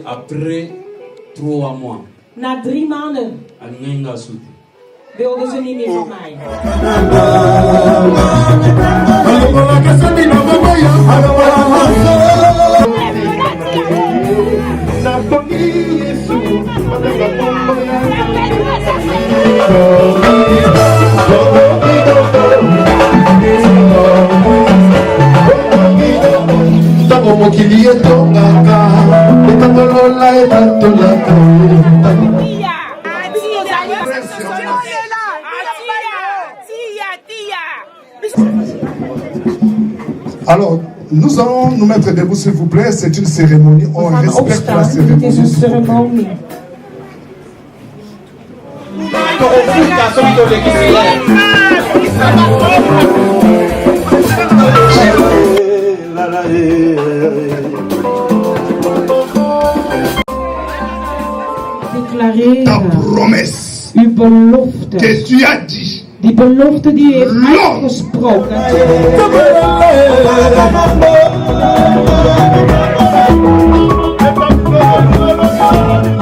après 3 mois. Na 3 maanden wilden ze niet meer van mij. Alors, nous allons nous mettre debout, s'il vous plaît. C'est une cérémonie. On respecte la cérémonie. Ta promesse uw belofte que tu as dit. Die belofte die u heeft uitgesproken.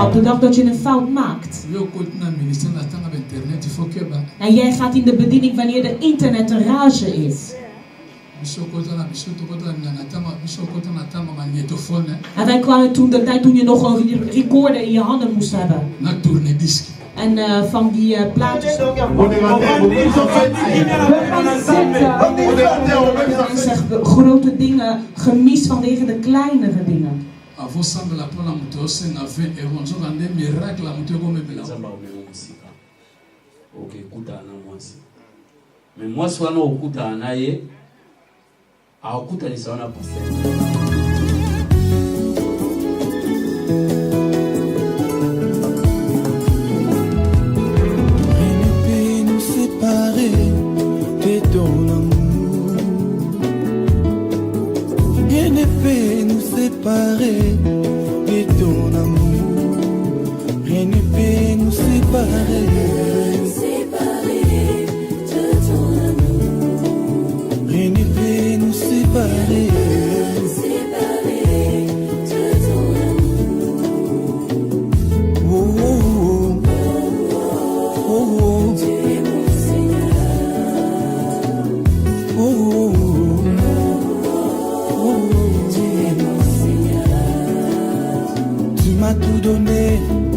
Op de dag dat je een fout maakt. En jij gaat in de bediening wanneer de internet een rage is. En wij kwamen toen de tijd toen je nog een recorder in je handen moest hebben. En van die plaatjes. En zeg grote dingen gemis vanwege de kleinere dingen. Mais moi soit no okuta naye akuta ni sawa na pasteur. Rien ne peut nous séparer de ton amour. Rien ne peut nous séparer de ton amour. Rien ne peut nous séparer. Rien ne peut nous séparer. Oh, oh, oh, oh, tu es mon Seigneur. Oh, oh, oh, tu es mon Seigneur. Tu m'as tout donné.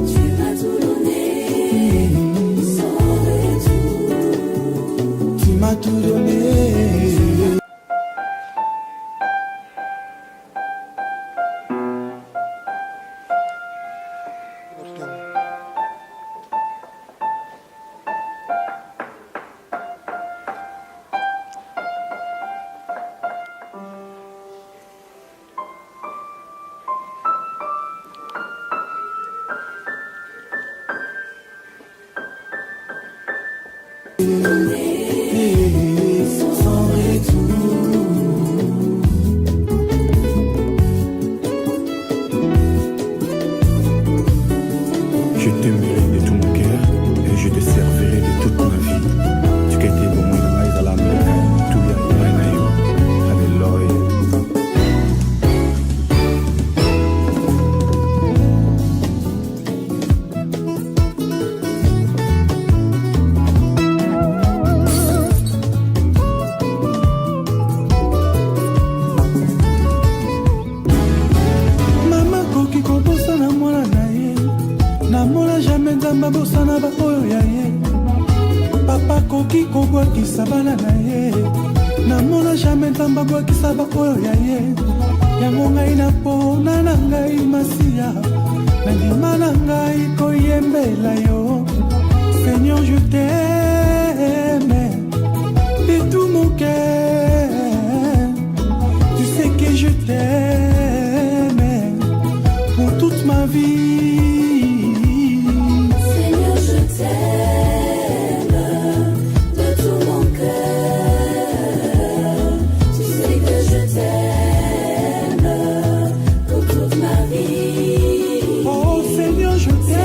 Tu m'as tout donné. Sans retour. Tu m'as tout donné. Sans retour. Je t'aimerai de tout mon cœur et je te servirai de toute ma vie. Tu as été pour moi le maïs à la mer, tout y a eu un aïe, alléluia. Bosana ba oyo ya ye papa koki kobwakisa bana na ye namona jamais nzamba bwakisa ba oyo ya ye yango ngai napona na ngai masiya nandima na ngai koyembela yo Seigneur je t'aime de tout mon cœur tu sais que je t'aime pour toute ma vie. Oh Seigneur, je t'aime.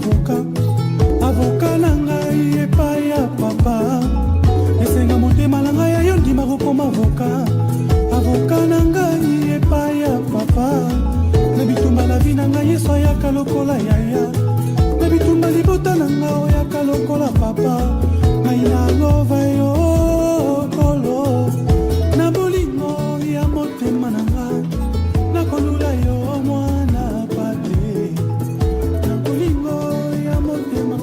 avocat avocat na ngai epai ya papa esenga motema na ngai ayo ndima kokoma avocat avocat na ngai epai ya papa na bitumba la vi na ngai yesu ayaka lokola yaya na bitumba libota na ngai oyaka lokola papa ngai na lova yo kolo na bolingo ya motema na ngai nakolula yo mwana pate na bolingo ya motema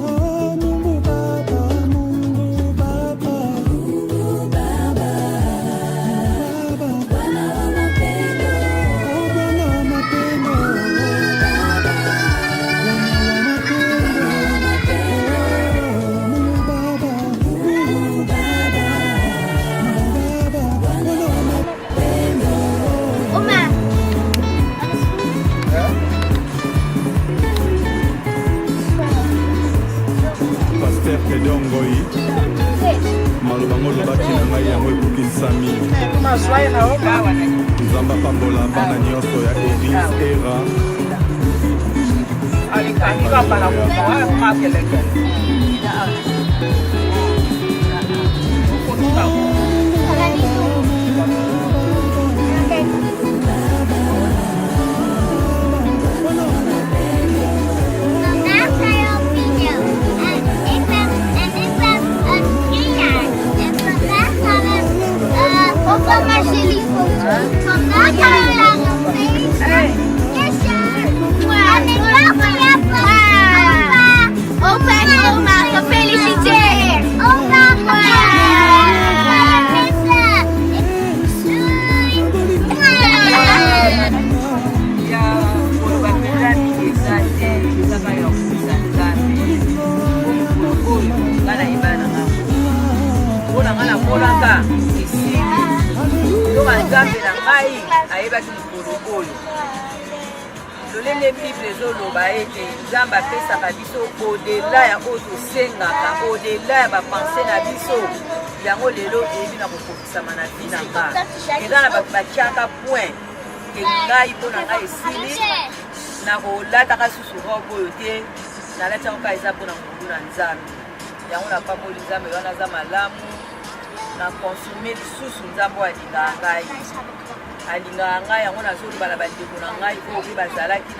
mungu baba mungu baba mungu baba bwana wa mapendo oh bwana wa mapendo Kedongoi Malubango lobaki na ngai yango ekokisami Nzamba pambola bana nyonso ya Eglise Era Vandaag gaan we naar een feest. Yes, ja. En ik wil van jou, papa. Opa en oma, gefeliciteerd. Oma, gefeliciteerd. Ja, voor wat we daar niet gezegd hebben, dat wij ook niet aan het gaan. Gana ibana nga. Bona ngana bolanga. Noma nzambe na ngai ayebaki likolokolo lolenge bible ezoloba ete nzambe apesaka biso odela ya oyo tosengaka odela ya bapense na biso yango lelo eyebi na kokokisama na vi na nga eza na bato batiaka point ke ngai mpo na ngai esili na kolataka susu robe oyo te nalati yango kaka eza mpona mobu na nzambe yango napamoli nzambe wana aza malamu na consomme lisusu nzambe oyo alingaka ngai yango nazoloba na bandeko na ngai oyo bazalaki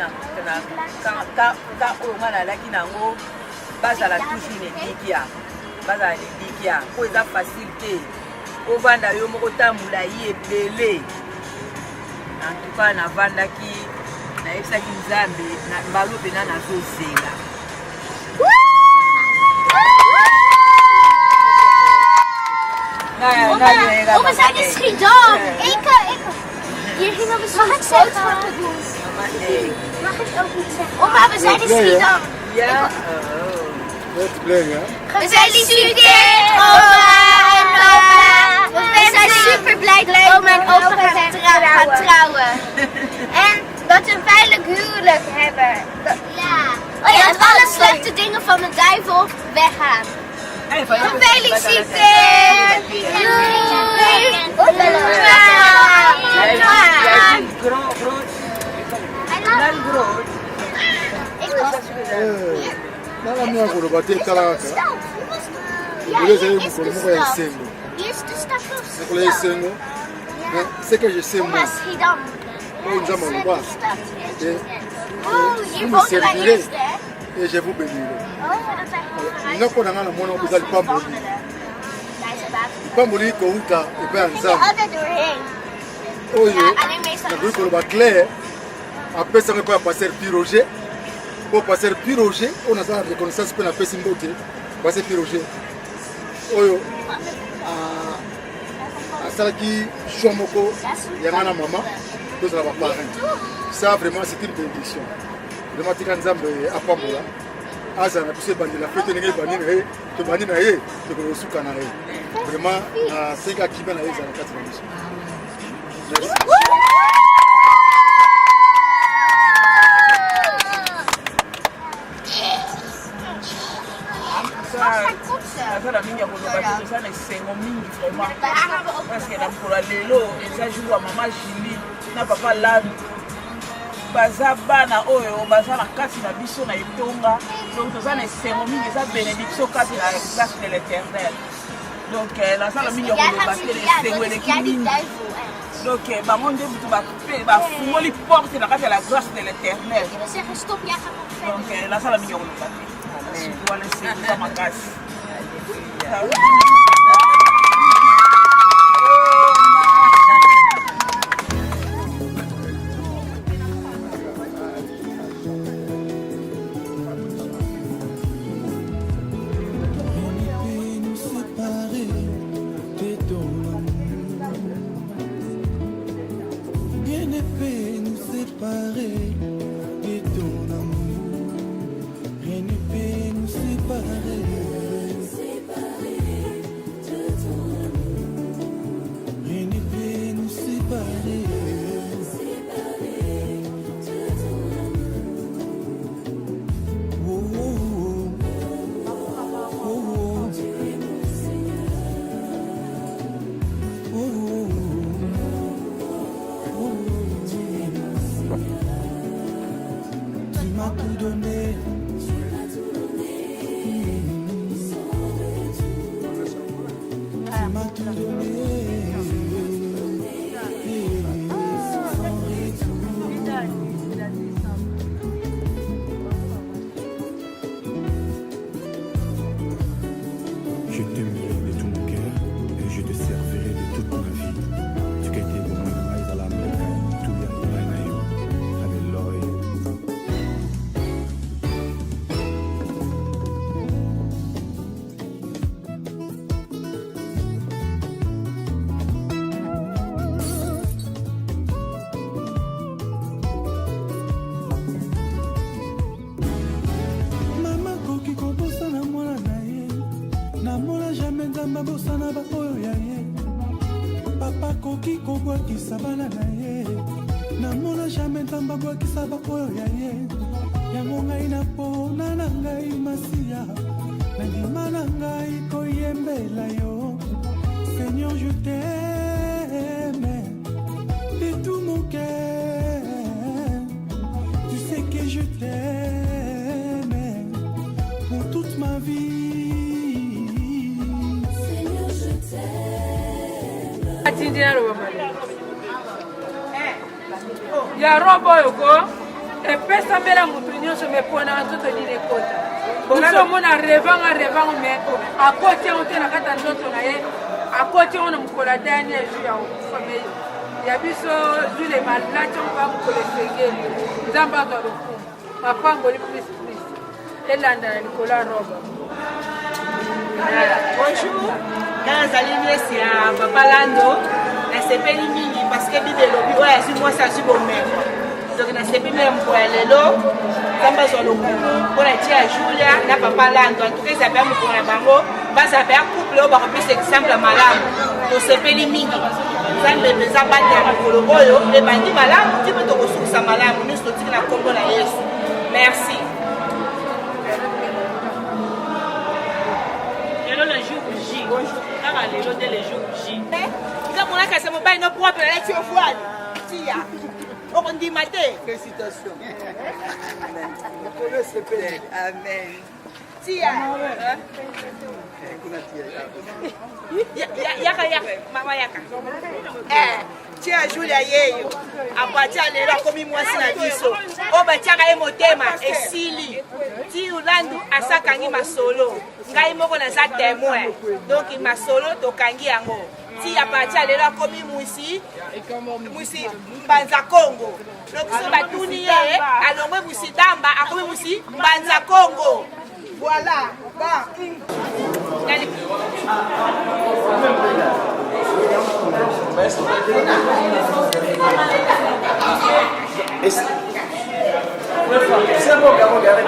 ka oyo ngai nalaki nango bazala toujours nelikia bazala nelikia po eza facile te ovanda yo moko tambola ye ebele en tout cas navandaki nayebisaki nzambe mbalo pena nazozenga Oma, zijn in Schiedam. Hier ging op een Mag ik zeggen? Mag ik ook niet zeggen? Oma, we zijn in Schiedam. Ja. Gefeliciteerd, oma en opa. We zijn super blij dat oma en opa gaan trouwen. En dat we een veilig huwelijk hebben. En alle slechte dingen van de duivel weggaan. Gefeliciteerd! C'est que je sais moi. Vous me servirez et je vous bénirai. Nous avons un mono qui est le pamboli. Le pamboli est kouta et bien ensemble. Oh yeah. Le groupe est clair. Après ça, on va passer Piroger. Pour passer Piroger, on a la reconnaissance pour la paix symbolique. Passer Piroger. Oh yeah. Asalaki Chomoko, Yamana Maman, tous les parents. Ça vraiment c'est une bénédiction. Vraiment tu quand Zambe à Pambola. Aza na poussé bandi la fête n'engage bandi na ye, to bandi na ye, to ko suka na ye. Vraiment na seka kiba na ye za na kati na biso. Azala mingi akoloba te toza na esengo mingi vraiment parce que na mokolo ya lelo eza jour ya mama Julie na papa Lando baza bana oyo baza na kati na biso na etonga donc toza na esengo mingi eza bénédiction kati na grâce de l'éternel donc nazala mingi ya koloba te esengo eleki mingi donc bango nde butu bafungoli porte na kati ya la grâce de l'éternel donc nazala mingi ya koloba te wana esengo eza makasi. Seigneur, je t'aime de tout mon cœur. Tu sais que je t'aime pour toute ma vie. Seigneur, je t'aime. Ya robo yoko epesa mbela mutu nyonso mepona nzoto lile kota boso mona revanga me akoti onte na kata nzoto na ye akoti ona mukola dani eju ya famille ya biso jule malati on va mukole segeli nzamba to ruku mapango li plus elanda na nikola robo. Bonjour, nazali miesi ya Papa Lando nasepeli mingi parce que bide lobi oyo asi mwasi asi bomeko donc nasepeli mpo ya lelo nzambe azwa lokumu mpona tia Julia na Papa Lando en tout cas ezala mpe mokolo na bango bazala mpe ya couple oyo bakopesa exemple ya malamu tosepeli mingi nzambe mpenza bate ya mokolo oyo ebandi malamu ti mpe tokosukisa malamu nyonso totiki na kombo na Yesu. Merci. Lelo le jour J. Bonjour. Kaka lelo de le jour J. Mon c'est mon bain, non propre, la lecture froide. Tia. On dit maté. Félicitations. Amen. Tia. Yaka, mama yaka. Tia Julia yeyo. Abatia lelo komi mwasi na biso. Oba tiaka e motema esili. Ti ulandu asakangi masolo. Ngai moko na za témoin. Donc masolo tokangi yango. Si a parti à l'éla comme Moussi Mbanza Congo. Donc si on va tout nier, alors moi Moussi Damba, à comme Moussi Mbanza Congo. Voilà. C'est bon, regardez.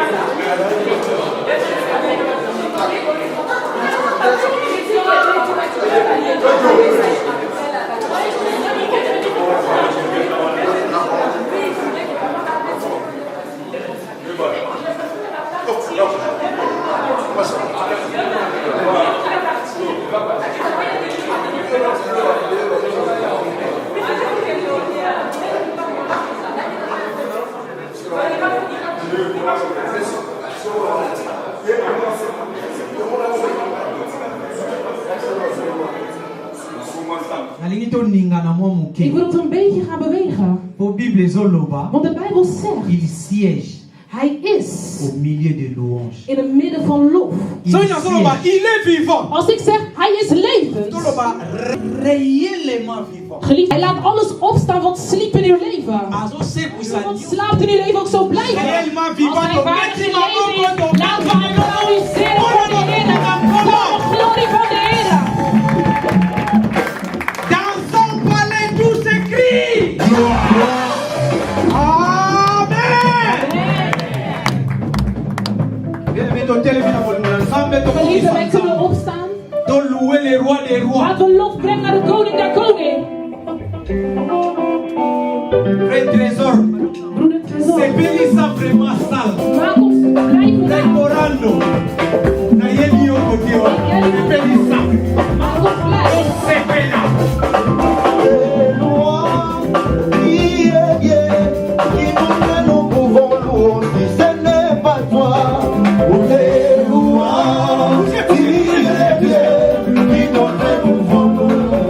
Ik wil het een beetje gaan bewegen. Want de Bijbel zegt, il siège hij is au milieu de louanges. in het midden van lof. Il est vivant. Als ik zeg, hij is levend. Réellement vivant. Geliefd, hij laat alles opstaan wat sliep in uw leven. Wat slaapt in uw leven ook zo blijven. Als hij waardig in leven is, laten we hem glorificeren voor de Heer. Voor de glorie van de Heer. Dans son palais tout s'écrit. Geliefde, wij kunnen opstaan. Laten we lof brengen naar de koning der koning. Frère Trésor, c'est Bélissa vraiment sale. Maak ons blijven Dai Morando, na yeli okotio, Bélissa. Maak ons blij. C'est Bella. Nous pouvons louer, si ce n'est pas toi, nous les louons. Qui est bien, qui nous pouvons louer,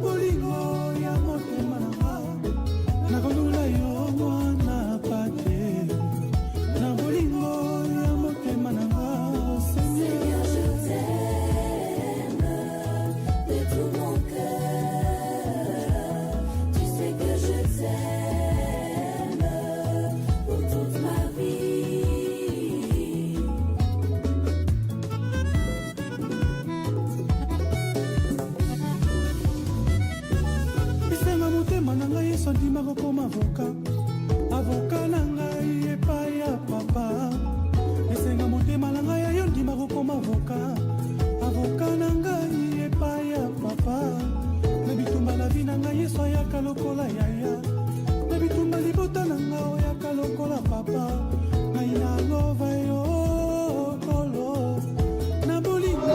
bolingo na ngai yesu andima kokoma avoka na ngai epai ya papa esenga motema na ngai ayo ndima kokoma avoka na ngai epai ya papa na bitumba la vi na ngai yesu ayaka lokola yaya na bitumba libota na ngai oyaka lokola papa ngai na lova yo kolo na bolingo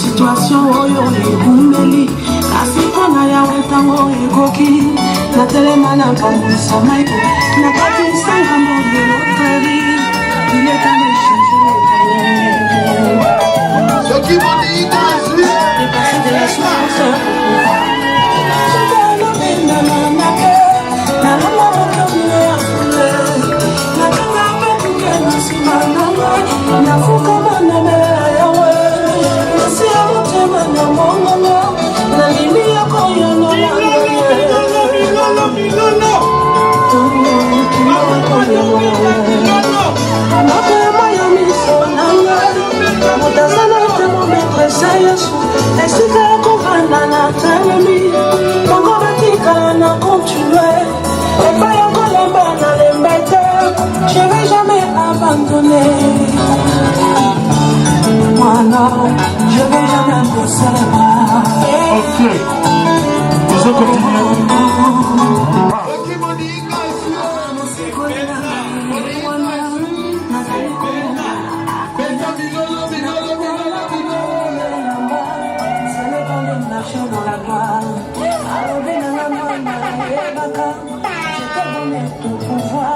situation oyo ekumeli kasi mpona yawe ntango ekoki natelema na pambwisa maiko nakatisanga modeloteli ileka soki moninga dépasser de la souffrance je vais jamais abandonner. Moi non, je vais jamais baisser les bras. Ok. Vous continuez. Dans la gloire, je t'ai donné tout pouvoir.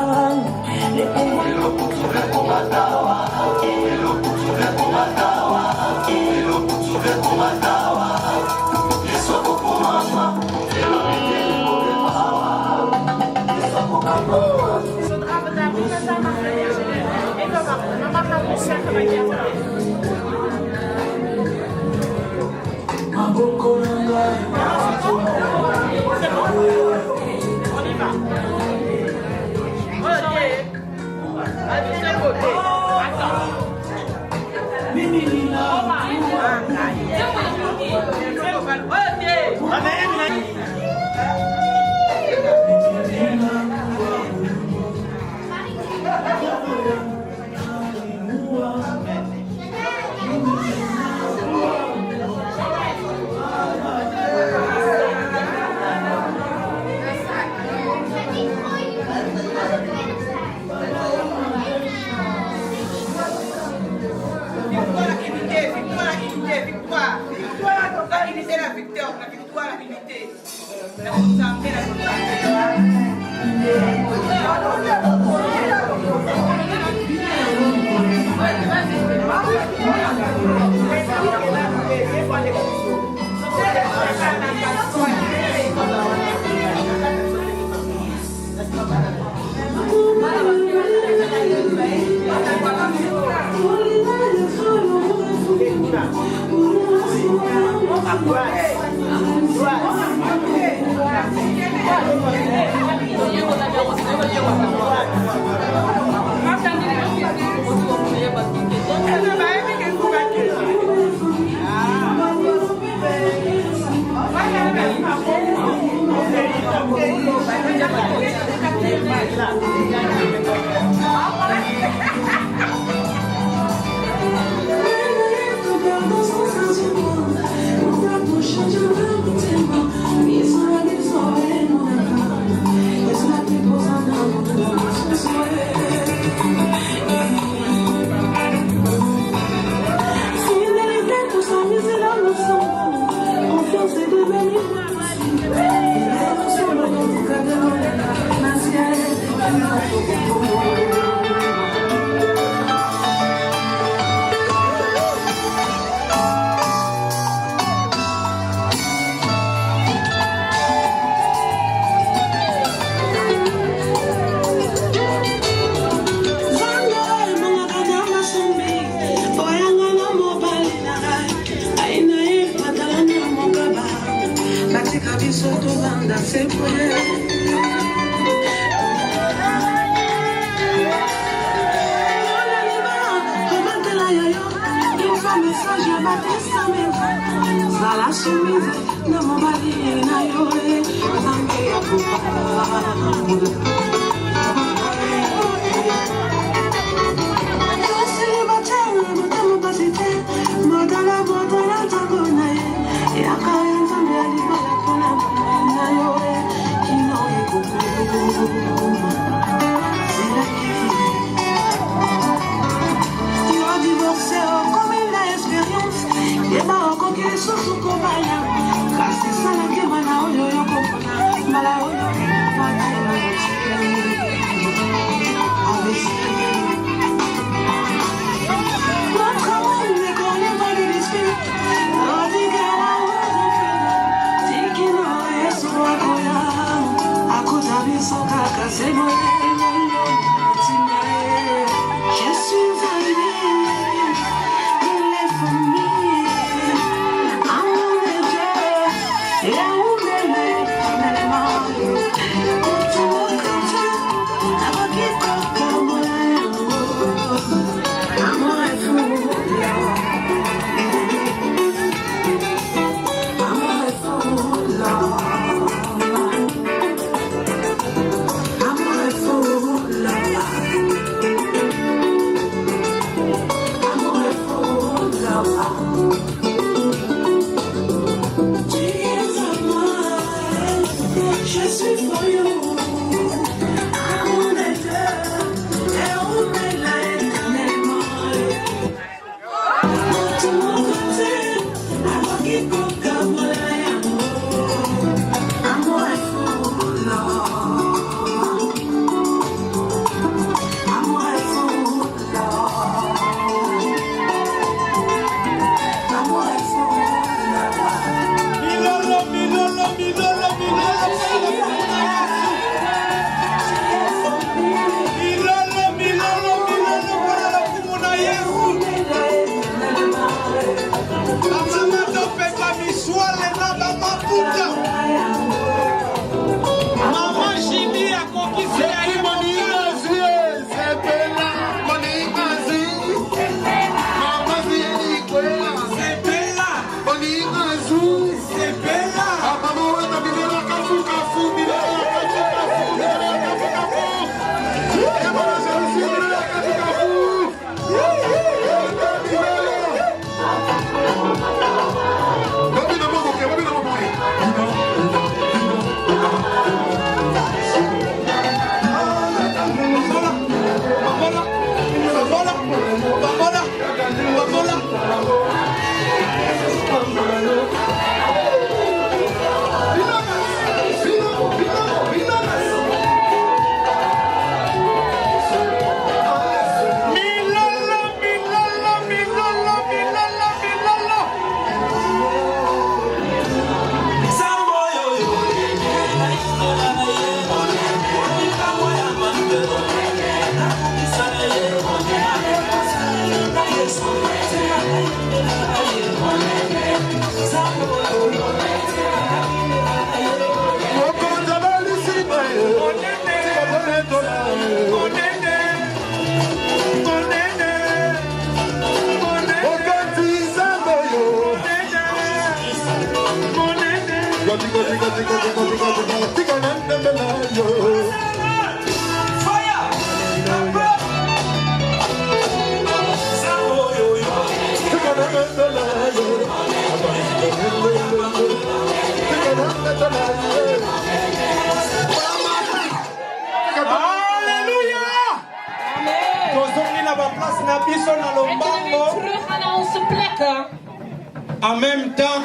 En même temps,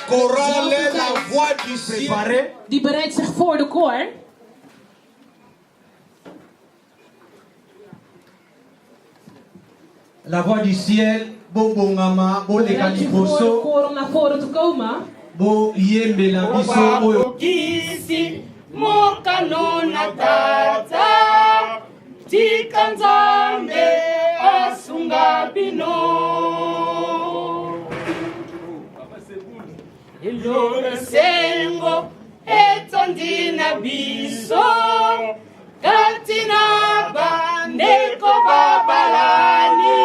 chorale la voix du ciel. Die bereidt zich voor de koor. La voix du ciel, bongama, Bereidt zich voor de koor om naar voren te komen. Bo yembe la biso oyo. Kisi mokanona tata tikanzambe asunga bino. Ilore sengo etondina biso katina bandeko babalani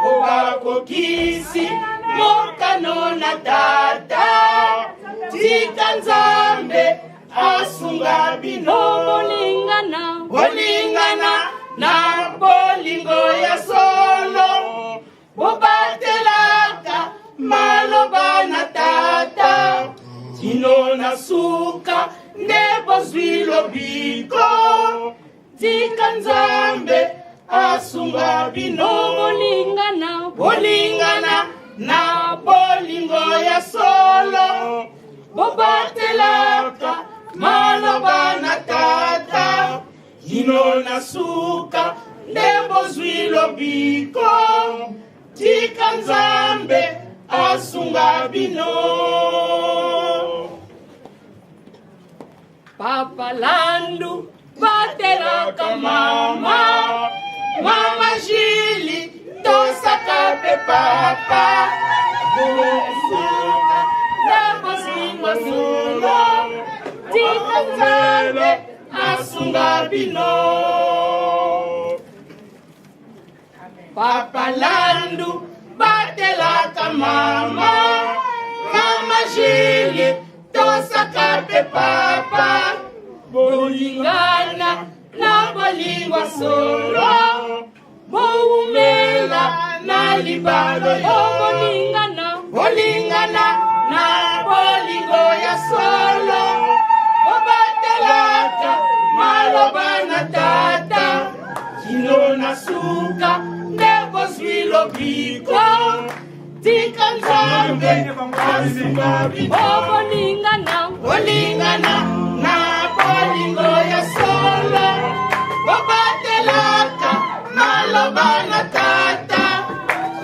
obako kisi mokanona tata tikanzambe asunga bino. Bolingana na bolingo ya solo bobatelaka maloba na tata tino na suka nde bozwi lobiko tikanzambe asunga bino. Bolingana na bolingo ya solo bobatelaka maloba na tata tino na suka nde bozwi lobiko tikanzambe asunga bino. Papa Landu batelaka mama mama Jili tosaka pe papa bosuka na bosingo sungo tikanzambe asunga bino. Papa Landu batelaka mama mama Jili tosaka pe papa bolingana na bolingwa solo boumela na libalo yo. Bolingana na bolingo ya solo bobatelaka maloba na tata kino na suka nde bozwi lobiko tikanzambe asunga bino. Bolingana na bolingo ya solo bobatelaka maloba na tata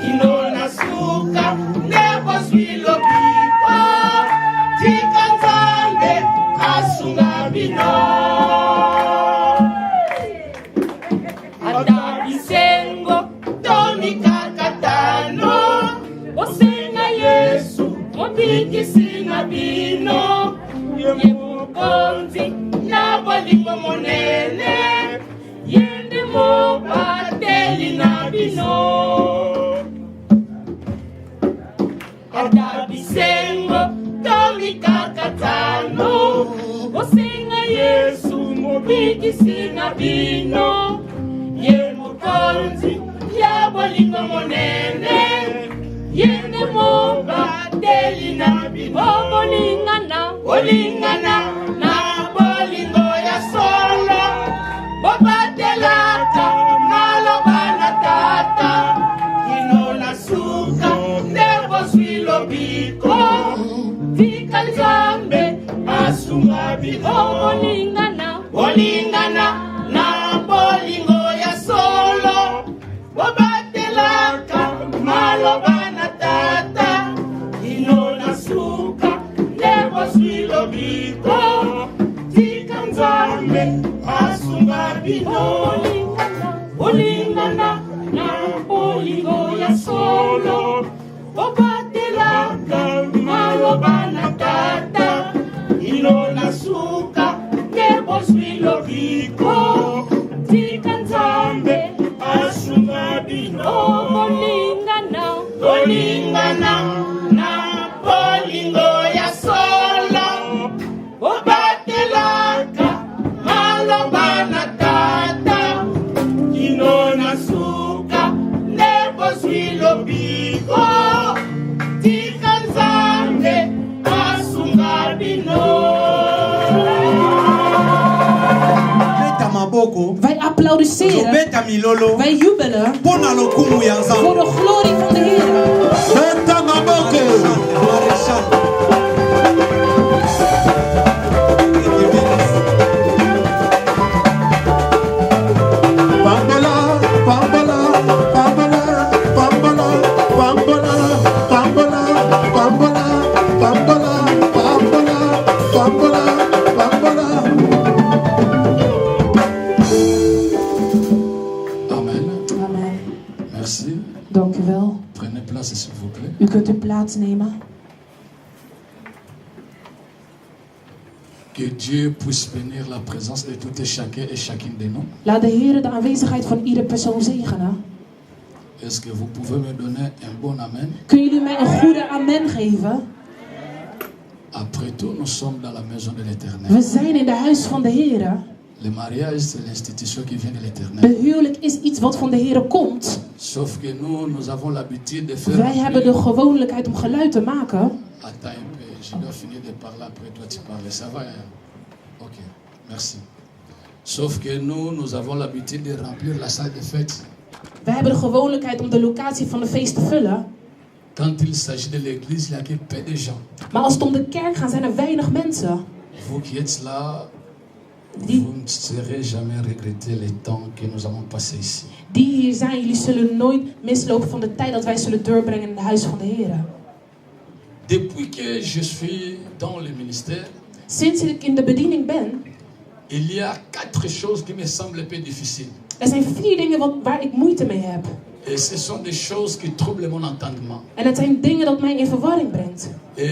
kino na suka nde bozwi lobiko tikanzambe asunga bino. Ata bisengo tomikakatano osenga Yesu mobikisi na bino ye mukonzi na bolingo monene yende mobateli na bino. Ata bisengo tomikakatano osenga Yesu mobikisi na bino ye mukonzi ya bolingo monene yende mobateli na bino. Bolingana na bolingo ya solo bobatelaka maloba na tata kino na suka nde bozwi lobiko tikanzambe asunga bino. Bolingana na bolingo ya solo bobatelaka maloba na tata kino na suka nde bozwi lobiko tikanzambe asunga bino. Bolingana na bolingo ya solo bobatelaka maloba na tata kino na suka nde bozwi lobiko tikanzambe asunga bino. Bolingana na bolingo ya solo produceren. Wij jubelen voor de glorie van de Heer. Dank u wel. Prenez place, s'il vous plaît. U kunt uw plaats nemen. Que Dieu puisse bénir la présence de tout et chacun et chacune de nous. Laat de Heer de aanwezigheid van ieder persoon zegenen. Est-ce que vous pouvez me donner un bon amen? Kunnen jullie mij een goede amen geven? Après tout, nous sommes dans la maison de l'Éternel. We zijn in de huis van de Heer. Le mariage, c'est l'institution qui vient de l'Éternel. De huwelijk is iets wat van de Heer komt. Sauf que nous avons l'habitude de faire. Wij hebben de gewoonlijkheid om geluid te maken. Attends un peu, je dois finir de parler après toi tu parles. Ça va? Hein? Ok, merci. Sauf que nous avons l'habitude de remplir la salle de fête. Wij hebben de gewoonlijkheid om de locatie van de feest te vullen. Quand il s'agit de l'église, il y a que peu de gens. Maar als het om de kerk gaat, zijn er weinig mensen. Vous qui êtes là, vous ne serez jamais regretter les temps que nous avons passés ici. Die hier zijn, jullie zullen nooit mislopen van de tijd dat wij zullen doorbrengen in het huis van de Heer. Depuis que je suis dans le ministère, sinds ik in de bediening ben, il y a 4 choses qui me semblent un peu difficiles. Er zijn 4 dingen waar ik moeite mee heb. Et ce sont des choses qui troublent mon entendement. En het zijn dingen dat mij in verwarring brengt. Et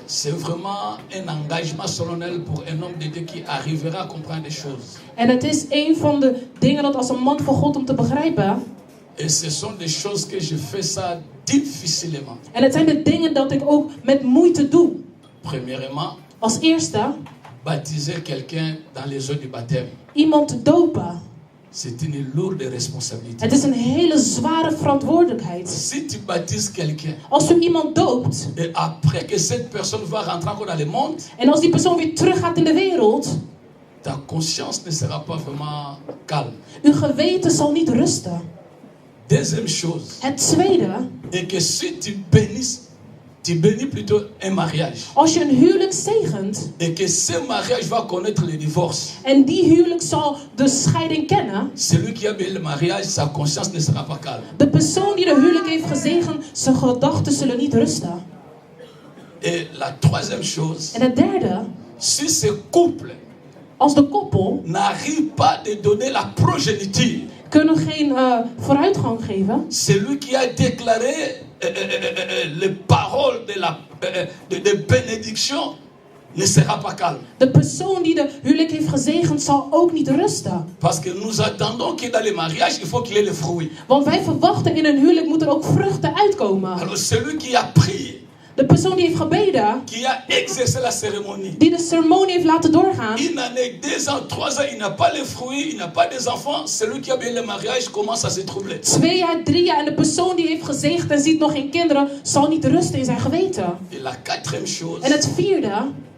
c'est vraiment un engagement solennel pour un homme de Dieu qui arrivera à comprendre des choses. En het is een van de dingen dat als een man van God om te begrijpen. Et ce sont des choses que je fais ça difficilement. En het zijn de dingen dat ik ook met moeite doe. Premièrement, als eerste, baptiser quelqu'un dans les eaux du baptême. Iemand dopen. C'est une lourde responsabilité. Het is een hele zware verantwoordelijkheid. Si tu baptises quelqu'un, als u iemand doopt, et après que cette personne va rentrer encore dans le monde, en als die persoon weer terug gaat in de wereld, ta conscience ne sera pas vraiment calme. Uw geweten zal niet rusten. Deuxième chose, het tweede, et que si tu bénis plutôt un mariage. Als je een huwelijk zegent. Et que ce mariage va connaître le divorce. En die huwelijk zal de scheiding kennen. Celui qui a béni le mariage, sa conscience ne sera pas calme. De persoon die de huwelijk heeft gezegend, zijn gedachten zullen niet rusten. Et la troisième chose. En het derde. Si ce couple. Als de koppel. N'arrive pas de donner la progéniture. Kunnen geen vooruitgang geven. Celui qui a déclaré les paroles de bénédiction ne sera pas calme. De persoon die de huwelijk heeft gezegend zal ook niet rusten. Parce que nous attendons que dans le mariage il faut qu'il y ait le fruit. Want wij verwachten in een huwelijk moet er ook vruchten uitkomen. Alors celui qui a prié. De persoon die heeft gebeden, qui a exercé la cérémonie, die de ceremonie heeft laten doorgaan, une année, 2 ans, 3 ans, il n'a pas les fruits, il n'a pas des enfants, celui qui a bien le mariage commence à se troubler. 2 jaar, 3 jaar en de persoon die heeft gezegend en ziet nog geen kinderen, zal niet rusten in zijn geweten. Et la quatrième chose, en het vierde,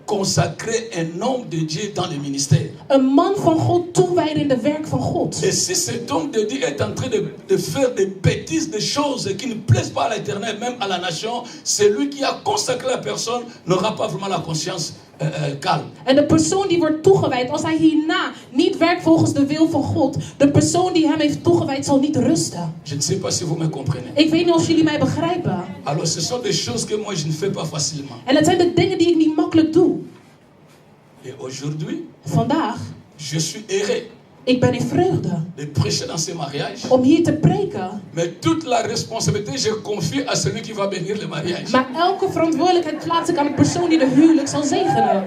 consacrer un homme de Dieu dans le ministère. Een man van God toewijden in de werk van God. Et si cet homme de Dieu est en train de faire des bêtises, des choses qui ne plaisent pas à l'Éternel, même à la nation, celui qui a consacré la personne n'aura pas vraiment la conscience calme. En de persoon die wordt toegewijd, als hij hierna niet werkt volgens de wil van God, de persoon die hem heeft toegewijd zal niet rusten. Je ne sais pas si vous me comprenez. Ik weet niet of jullie mij begrijpen. Alors ce sont des choses que moi je ne fais pas facilement. En het zijn de dingen die ik niet makkelijk doe. Et aujourd'hui, vandaag, je suis heureux. Ik ben in vreugde. De prêcher dans ce mariage. Om hier te preken. Mais toute la responsabilité je confie à celui qui va bénir le mariage. Maar elke verantwoordelijkheid plaats ik aan de persoon die de huwelijk zal zegenen.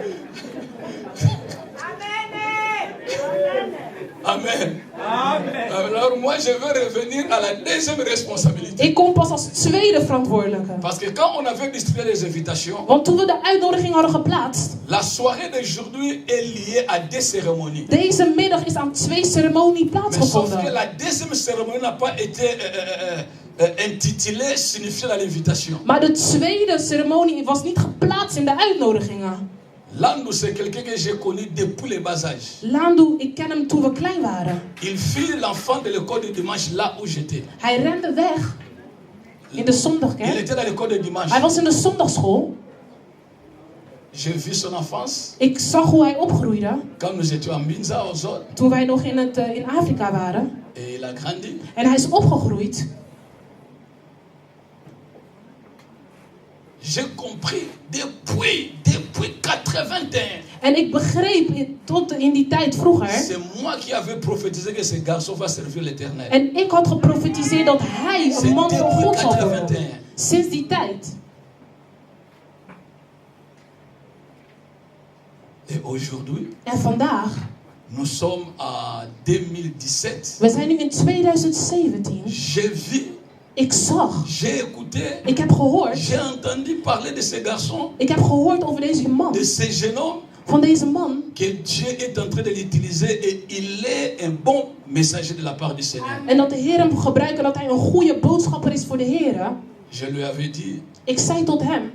Amen. Amen. Alors moi je veux revenir à la deuxième responsabilité. Ik kom pas als tweede verantwoordelijke. Parce que quand on avait distribué les invitations, want toen we de uitnodiging hadden geplaatst, la soirée d'aujourd'hui est liée à 2 cérémonies. Deze middag is aan 2 ceremonies plaatsgevonden. Mais sauf que la deuxième cérémonie n'a pas été intitulée signifiant l'invitation. Maar de tweede ceremonie was niet geplaatst in de uitnodigingen. Lando, c'est quelqu'un que j'ai connu depuis le bas âge. Lando, ik ken hem toen we klein waren. Il fit l'enfant de l'école de dimanche là où j'étais. Hij rende weg in de zondagkerk. Il était dans l'école de dimanche. Hij was in de zondagschool. J'ai vu son enfance. Ik zag hoe hij opgroeide. Quand nous étions à Minza, aux autres. Toen wij nog in Afrika waren. Et il a grandi. En hij is opgegroeid. J'ai compris depuis 81. En ik begreep tot in die tijd vroeger. C'est moi qui avais prophétisé que ce garçon va servir l'Éternel. En ik had geprofetiseerd dat hij een man van God zou worden. Sinds die tijd. Et aujourd'hui, en vandaag, nous sommes à 2017. We zijn nu in 2017. J'ai vu. Ik zag. J'ai écouté. Ik heb gehoord. J'ai entendu parler de ce garçon. Ik heb gehoord over deze man. De ce jeune homme. Van deze man. Que Dieu est en train de l'utiliser et il est un bon messager de la part du Seigneur. En dat de Heer hem gebruikt en dat hij een goede boodschapper is voor de Heer. Je lui avais dit. Ik zei tot hem.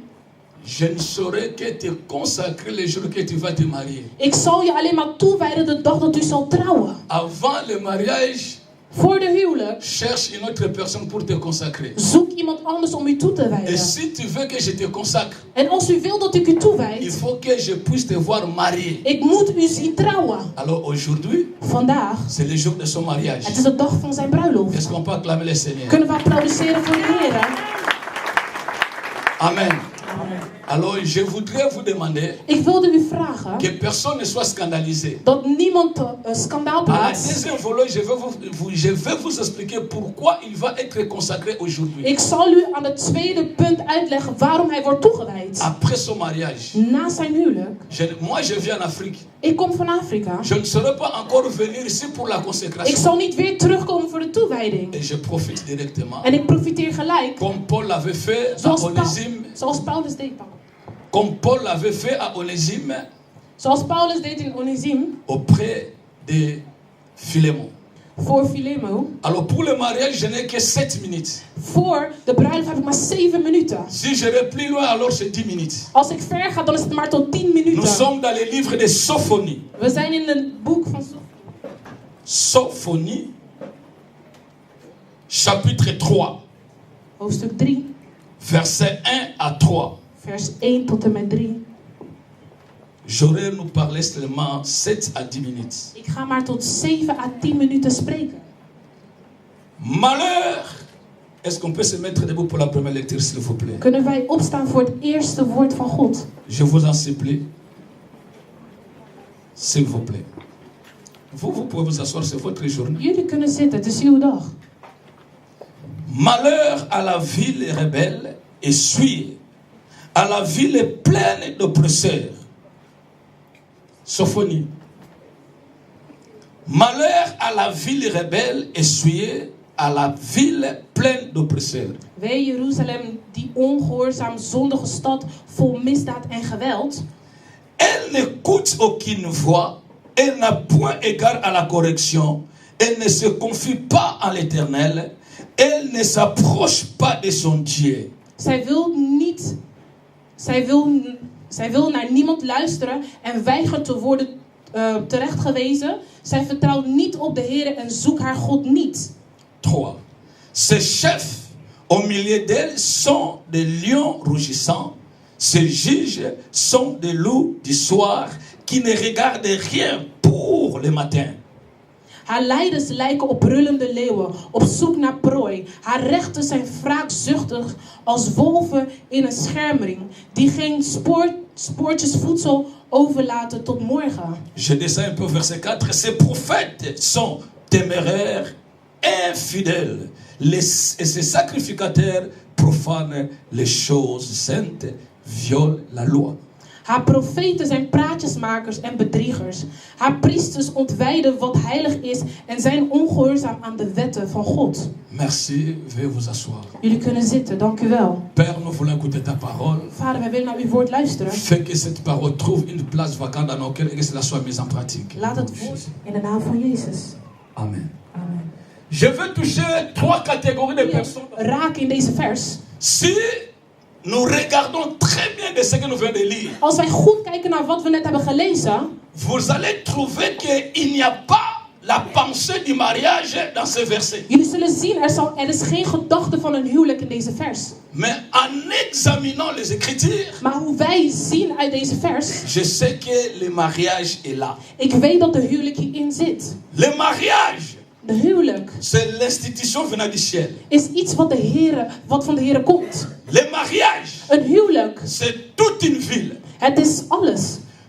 Je ne saurais que te consacrer le jour que tu vas te marier. Ik zal je alleen maar toewijden de dag dat u zal trouwen. Avant le mariage. Voor de huwelijk. Cherche une autre personne pour te consacrer. Zoek iemand anders om u toe te wijden. Et si tu veux que je te consacre. En als u wil dat ik u toewijd. Il faut que je puisse te voir marié. Ik moet u zien trouwen. Alors aujourd'hui. Vandaag. C'est le jour de son mariage. Het is de dag van zijn bruiloft. Est-ce qu'on peut acclamer le Seigneur? Kunnen we applaudisseren voor de Heer? Amen. Alors je voudrais vous demander. Ik wilde u vragen. Que personne ne soit scandalisé. Dat niemand schandaal plaatst. À la deuxième volet, je vais vous expliquer pourquoi il va être consacré aujourd'hui. Ik zal u aan het tweede punt uitleggen waarom hij wordt toegewijd. Après son mariage. Na zijn huwelijk. Moi je viens en Afrique. Ik kom van Afrika. Je ne saurais pas encore venir ici pour la consécration. Ik zal niet weer terugkomen voor de toewijding. Et je profite directement. En ik profiteer gelijk. Comme Paul l'avait fait à Onésime. Zoals Paulus deed. Comme Paul l'avait fait à Onésime. Zoals Paulus deed in Onésime. Auprès de Philémon. Voor Philemon. Alors pour le mariage, je n'ai que 7 minutes. Voor de bruiloft heb ik maar 7 minuten. Si je vais plus loin, alors c'est 10 minutes. Als ik ver ga, dan is het maar tot 10 minuten. Nous sommes dans le livre de Sophonie. We zijn in het boek van Sophonie, chapitre 3. Hoofdstuk 3. Verset 1 à 3. Vers 1 tot en met 3. J'aurais nous parler seulement 7 à 10 minutes. Ik ga maar tot 7 à 10 minuten spreken. Malheur. Est-ce qu'on peut se mettre debout pour la première lecture, s'il vous plaît? Kunnen wij opstaan voor het eerste woord van God? Je vous en supplie. S'il vous plaît. Vous pouvez vous asseoir, c'est votre journée. Jullie kunnen zitten, het is uw dag. Malheur à la ville rebelle et souillée, à la ville pleine d'oppresseurs. Sophonie. Malheur à la ville rebelle et souillée, à la ville pleine d'oppresseurs. Wee Jeruzalem, die ongehoorzaam zondige stad vol misdaad en geweld. Elle n'écoute aucune voix, elle n'a point égard à la correction, elle ne se confie pas en l'Éternel, elle ne s'approche pas de son Dieu. Zij wil naar niemand luisteren en weigert te worden terechtgewezen. Zij vertrouwt niet op de Heer en zoekt haar God niet. 3. Ses chefs au milieu d'elles sont des lions rougissants. Ses juges sont des loups du soir qui ne regardent rien pour le matin. Haar leiders lijken op brullende leeuwen, op zoek naar prooi. Haar rechters zijn wraakzuchtig als wolven in een schermering, die geen spoortjes voedsel overlaten tot morgen. Je descends un peu verset 4. Ces prophètes sont téméraires, infidèles, et ces sacrificateurs profanent les choses saintes, violent la loi. Haar profeten zijn praatjesmakers en bedriegers. Haar priesters ontwijden wat heilig is en zijn ongehoorzaam aan de wetten van God. Merci, veuillez vous asseoir. Jullie kunnen zitten, dank u wel. Père, nous voulons écouter ta parole. Vader, wij willen naar uw woord luisteren. Fais que cette parole trouve une place vacante dans nos cœurs et que cela soit mis en pratique. Laat het woord in de naam van Jezus. Amen. Amen. Je veux toucher 3 catégories de personnes. Raak in deze vers. Si nous regardons très bien de ce que nous venons de lire. Als wij goed kijken kijken naar wat we net hebben gelezen, vous allez trouver qu'il n'y a pas la pensée du mariage dans ce verset. Jullie zullen zien, er is geen gedachte van een huwelijk in deze vers. Mais en examinant les Écritures, maar hoe wij zien uit deze vers, je sais que le mariage est là. Ik weet dat de huwelijk hierin zit. Le mariage, de huwelijk, c'est l'institution venant du ciel. Is iets wat van de Heere komt. Le mariage, een huwelijk, c'est toute une ville. Het is alles.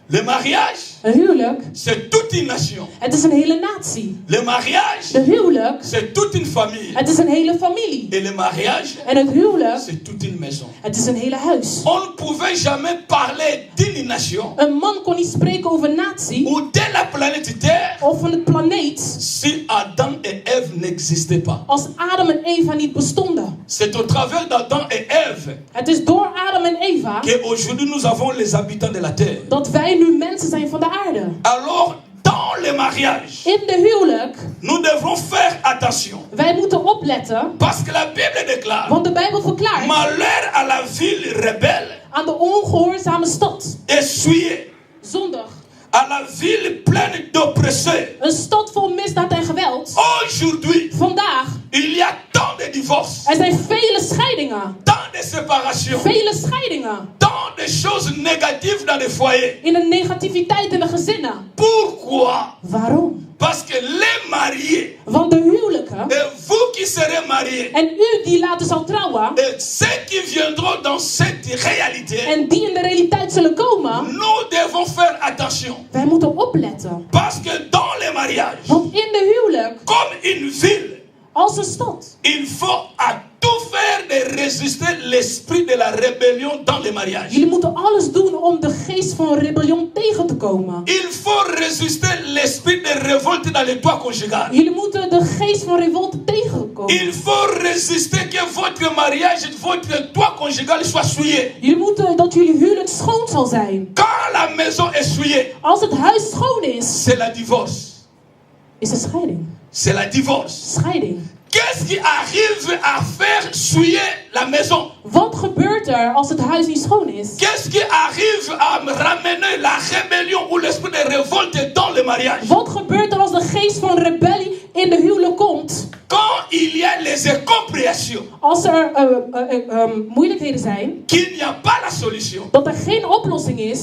Le mariage, een huwelijk, c'est toute une nation. Het is een hele natie. Le mariage, de huwelijk, c'est toute une famille. Het is een hele familie. Et le mariage, en het huwelijk, c'est toute une maison. Het is een hele huis. On ne pouvait jamais parler d'une nation. Een man kon niet spreken over natie. Ou de la planète Terre. Of van het planeet. Si Adam et Ève n'existaient pas. Als Adam en Eva niet bestonden. C'est au travers d'Adam et Ève. Het is door Adam en Eva. Que aujourd'hui nous avons les habitants de la terre. Dat wij nu mensen zijn van de aarde. Alors, dans le mariage, in de huwelijk, nous devons faire attention. Wij moeten opletten. Parce que la Bible déclare. Want de Bijbel verklaart. Malheur à la ville rebelle. Aan de ongehoorzame stad. Essuyez. Zondag. À la ville pleine d'oppresseurs. Een stad vol misdaad en geweld. Aujourd'hui. Vandaag. Il y a tant de divorces. Er zijn vele scheidingen. Tant de séparations. Vele scheidingen. Tant de choses négatives dans les foyers. In de negativiteit in de gezinnen. Pourquoi? Waarom? Parce que les mariés. Want de huwelijken. Et vous qui serez mariés. En u die later zal trouwen. Et ceux qui viendront dans cette réalité. En die in de realiteit zullen komen. Nous devons faire attention. Wij moeten opletten. Parce que dans les mariages. Want in de huwelijk. Comme une ville. Als een stad. Il faut à tout faire de résister l'esprit de la rébellion dans les mariages. Jullie moeten alles doen om de geest van rebellion tegen te komen. Il faut résister l'esprit de révolte dans les toits conjugales. Jullie moeten de geest van revolte tegenkomen. Il faut résister que votre mariage, votre toit conjugal soit souillé. Jullie moeten dat jullie huwelijk schoon zal zijn. Quand la maison est souillée, als het huis schoon is, c'est la divorce. Is de scheiding. C'est la divorce. Scheiding. Qu'est-ce qui arrive à faire souiller la maison? Wat gebeurt als het huis niet schoon is? Qu'est-ce qui arrive à ramener la rébellion ou l'esprit de révolte dans le mariage? Wat gebeurt als de geest van rebellie in de huwelijk komt? Quand il y a les incompréhensions. Als er moeilijkheden zijn. Qu'il n'y a pas la solution. Dat er geen oplossing is.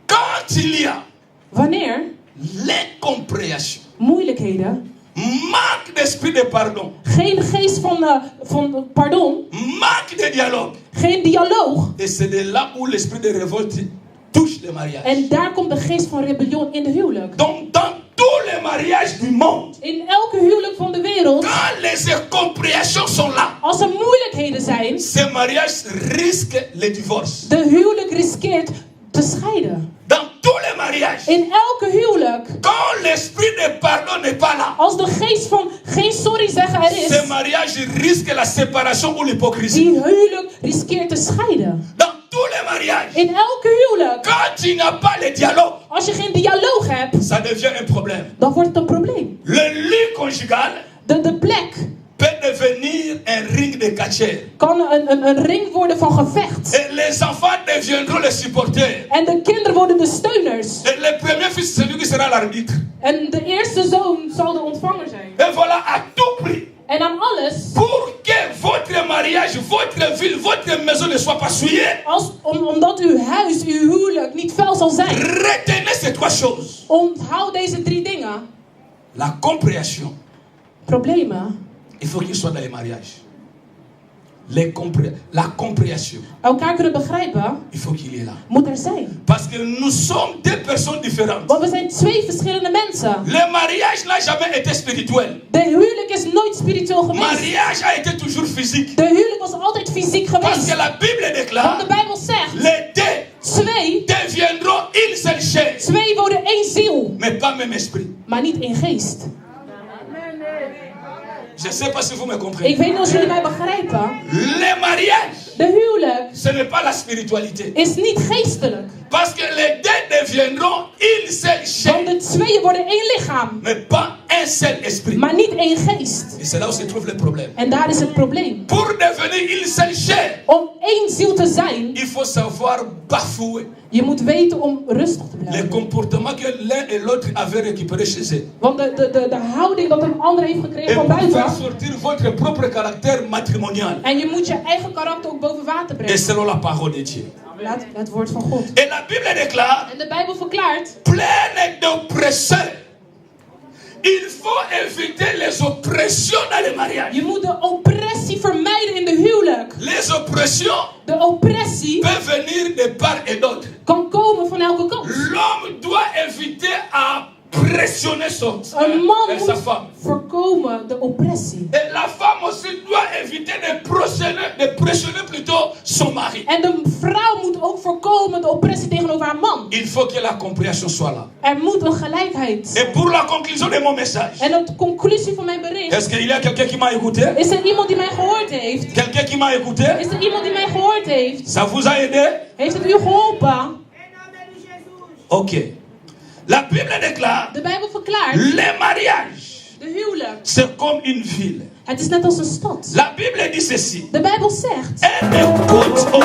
Quand il y a. Wanneer? L'incompréhension. Moeilijkheden. Manque d'esprit de pardon. Geen geest van pardon. Manque de dialogue. Geen dialoog. Et c'est de là où l'esprit de révolte touche le mariage. En daar komt de geest van rebellion in de huwelijk. Donc dans tous les mariages du monde. In elke huwelijk van de wereld. Quand les incompréhensions sont là. Als er moeilijkheden zijn. Ce mariage risque le divorce. De huwelijk riskeert te scheiden. Dans tous les mariages. In elke huwelijk. Quand l'esprit de pardon n'est pas là. Als de geest van geen sorry zeggen er is. Ce mariage risque la séparation ou l'hypocrisie. Die huwelijk riskeert te scheiden. Dans tous les mariages. In elke huwelijk. Quand tu n'as pas le dialogue. Als je geen dialoog hebt. Ça devient un problème. Dan wordt het een probleem. Le lit conjugal. De plek. Peut devenir un ring de catcher. Kan een ring worden van gevecht. Et les enfants deviendront les supporters. En de kinderen worden de steuners. Et le premier fils, c'est lui qui sera l'arbitre. En de eerste zoon zal de ontvanger zijn. Et voilà, à tout prix. En aan alles. Pour que votre mariage, votre ville, votre maison ne soit pas souillée. Omdat uw huis, uw huwelijk niet vuil zal zijn. Retenez ces trois choses. Onthoud deze 3 dingen. La compréhension. Problemen. Il faut qu'il soit dans les mariages. La compréhension. Elkaar kunnen begrijpen. Il faut qu'il y ait là. Moet er zijn. Parce que nous sommes 2 personnes différentes. Want we zijn 2 verschillende mensen. Le mariage n'a jamais été spirituel. De huwelijk is nooit spiritueel geweest. Mariage a été toujours physique. De huwelijk was altijd fysiek geweest. Parce que la Bible déclare. Want de Bijbel zegt. Les 2 deviendront une seule chair. 2 worden 1 ziel. Mais pas même esprit. Maar niet 1 geest. Je ne sais pas si vous me comprenez. Ik weet niet of jullie mij begrijpen. Le mariage. De huwelijk. Ce n'est pas la spiritualité. Is niet geestelijk. Parce que les 2 deviendront une seule chair. Want de tweeën worden één lichaam. Mais pas un seul esprit. Maar niet één geest. Et c'est là où se trouve le problème. En daar is het probleem. Pour devenir une seule chair, om één ziel te zijn, il faut savoir bafouer. Je moet weten om rustig te blijven. Les comportements que l'un et l'autre avaient récupérés chez eux. Want de houding dat een ander heeft gekregen van buiten. buiten. Faire sortir votre propre caractère matrimonial. En je moet je eigen karakter ook boven water brengen. Et selon la parole de Dieu. Het woord van God. Et la Bible déclare. En de Bijbel verklaart. Pleine d'oppresseurs. Il faut éviter les oppressions dans les mariages. Je moet de oppressie vermijden in de huwelijk. Les oppressions de oppressie peuvent venir de part et d'autre. Kan komen van elke kant. L'homme doit éviter à pressionner een man sa femme. Voorkomen de oppressie. Et la femme aussi doit éviter de pressionner plutôt son mari. En de vrouw moet ook voorkomen de oppressie tegenover haar man. Il faut que la compréhension soit là. Er moet een gelijkheid. Et pour la conclusion de mon message. En de conclusie van mijn bericht. Est-ce qu'il y a quelqu'un qui m'a écouté? Is er iemand die mij gehoord heeft? Quelqu'un qui m'a écouté? Is er iemand die mij gehoord heeft? Ça vous a aidé? Heeft het u geholpen? Ok. La Bible déclare. De Bijbel verklaart. Le mariage. De huwelijk. C'est comme une ville. Het is net als een stad. La Bible dit ceci. De Bijbel zegt. Elle écoute au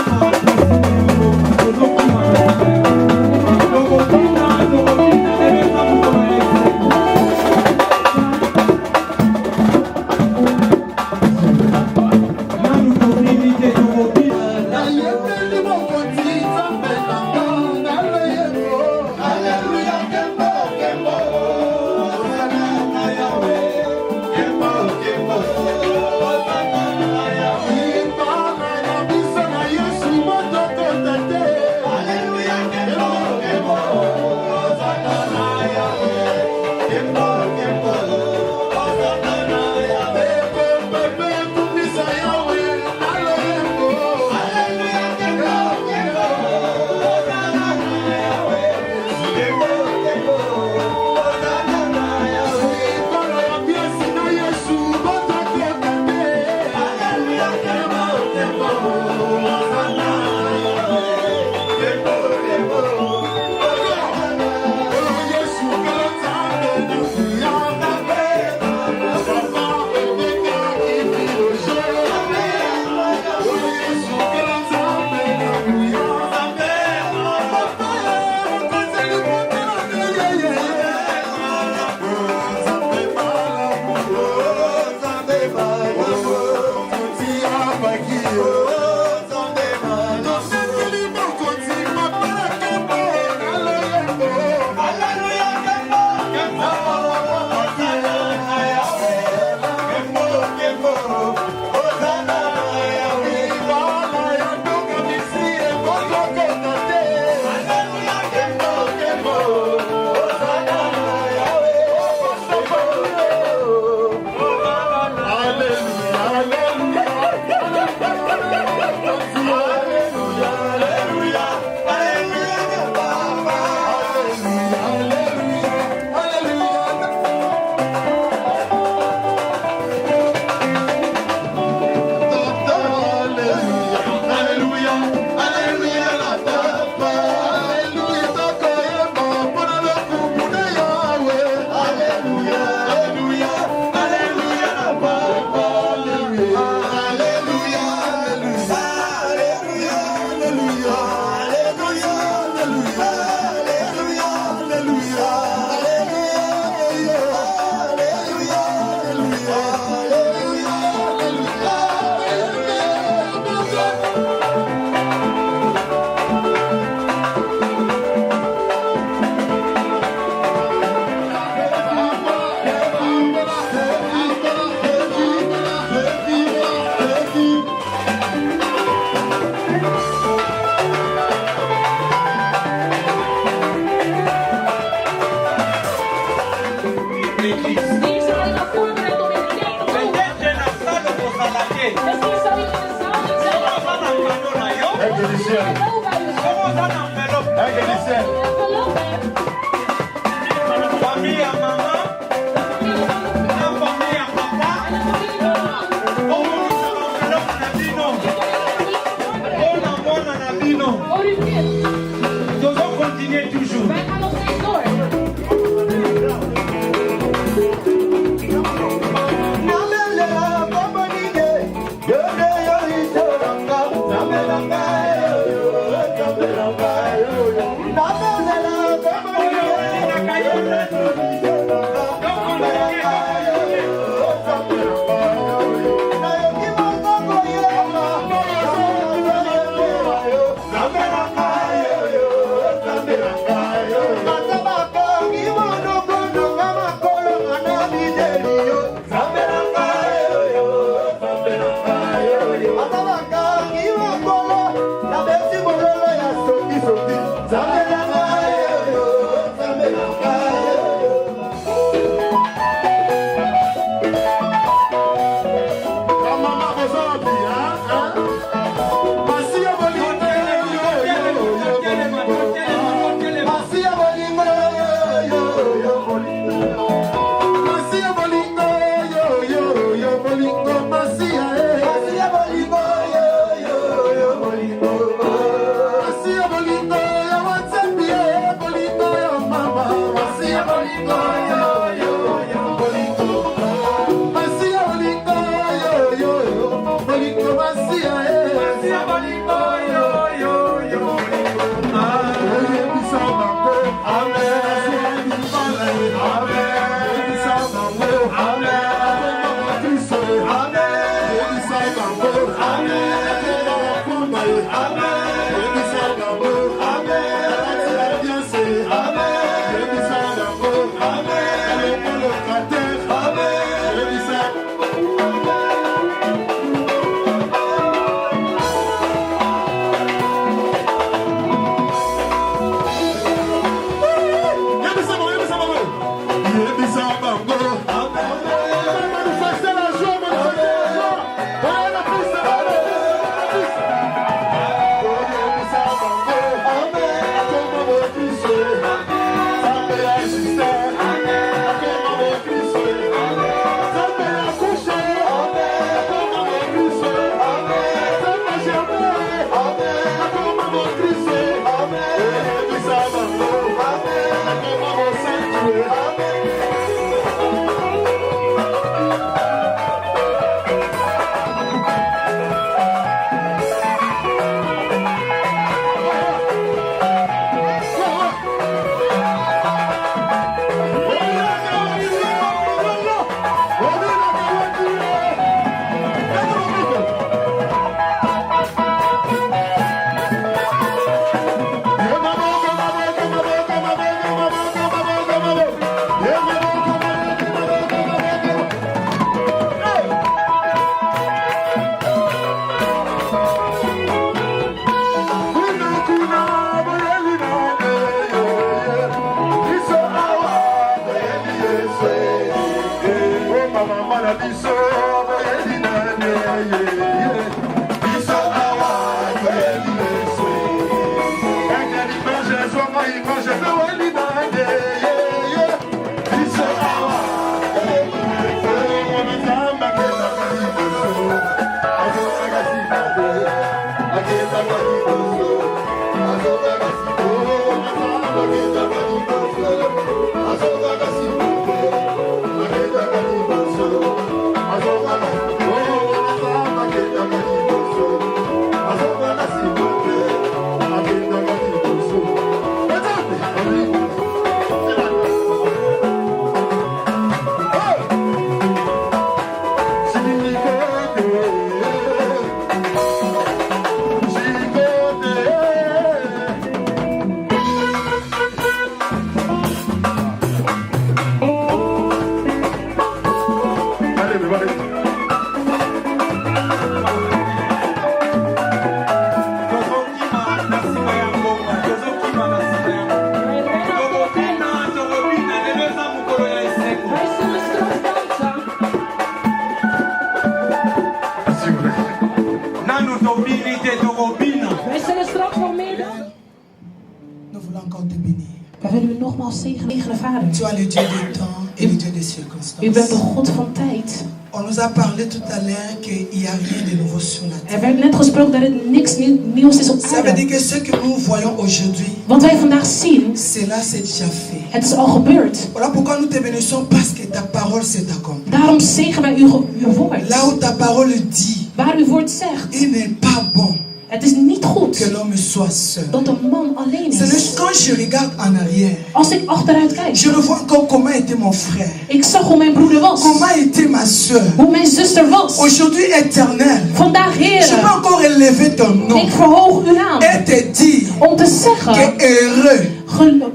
Tu as le Dieu du temps et le Dieu des circonstances. U bent de God van tijd. On nous a parlé tout à l'heure qu'il n'y a rien de nouveau sur la terre. werd net gesproken dat het niks nieuws is op aarde. Ça veut dire que ce que nous voyons aujourd'hui, wat wij vandaag zien, cela c'est déjà fait. Het is al gebeurd. Voilà pourquoi nous te bénissons parce que ta parole s'est accomplie. Daarom zegen wij uw woord. Là où ta parole dit, waar uw woord zegt, il n'est pas bon. Het is niet goed que l'homme soit seul. Dat een man alleen is. Quand je regarde en arrière, als ik achteruit kijk, je revois encore comment était mon frère. Ik zag hoe mijn broeder was. Comment était ma soeur. Hoe mijn zuster was. Aujourd'hui éternel. Vandaag Heer. Je peux encore élever ton nom. Ik verhoog uw naam. Et te dire. Om te zeggen. Que heureux.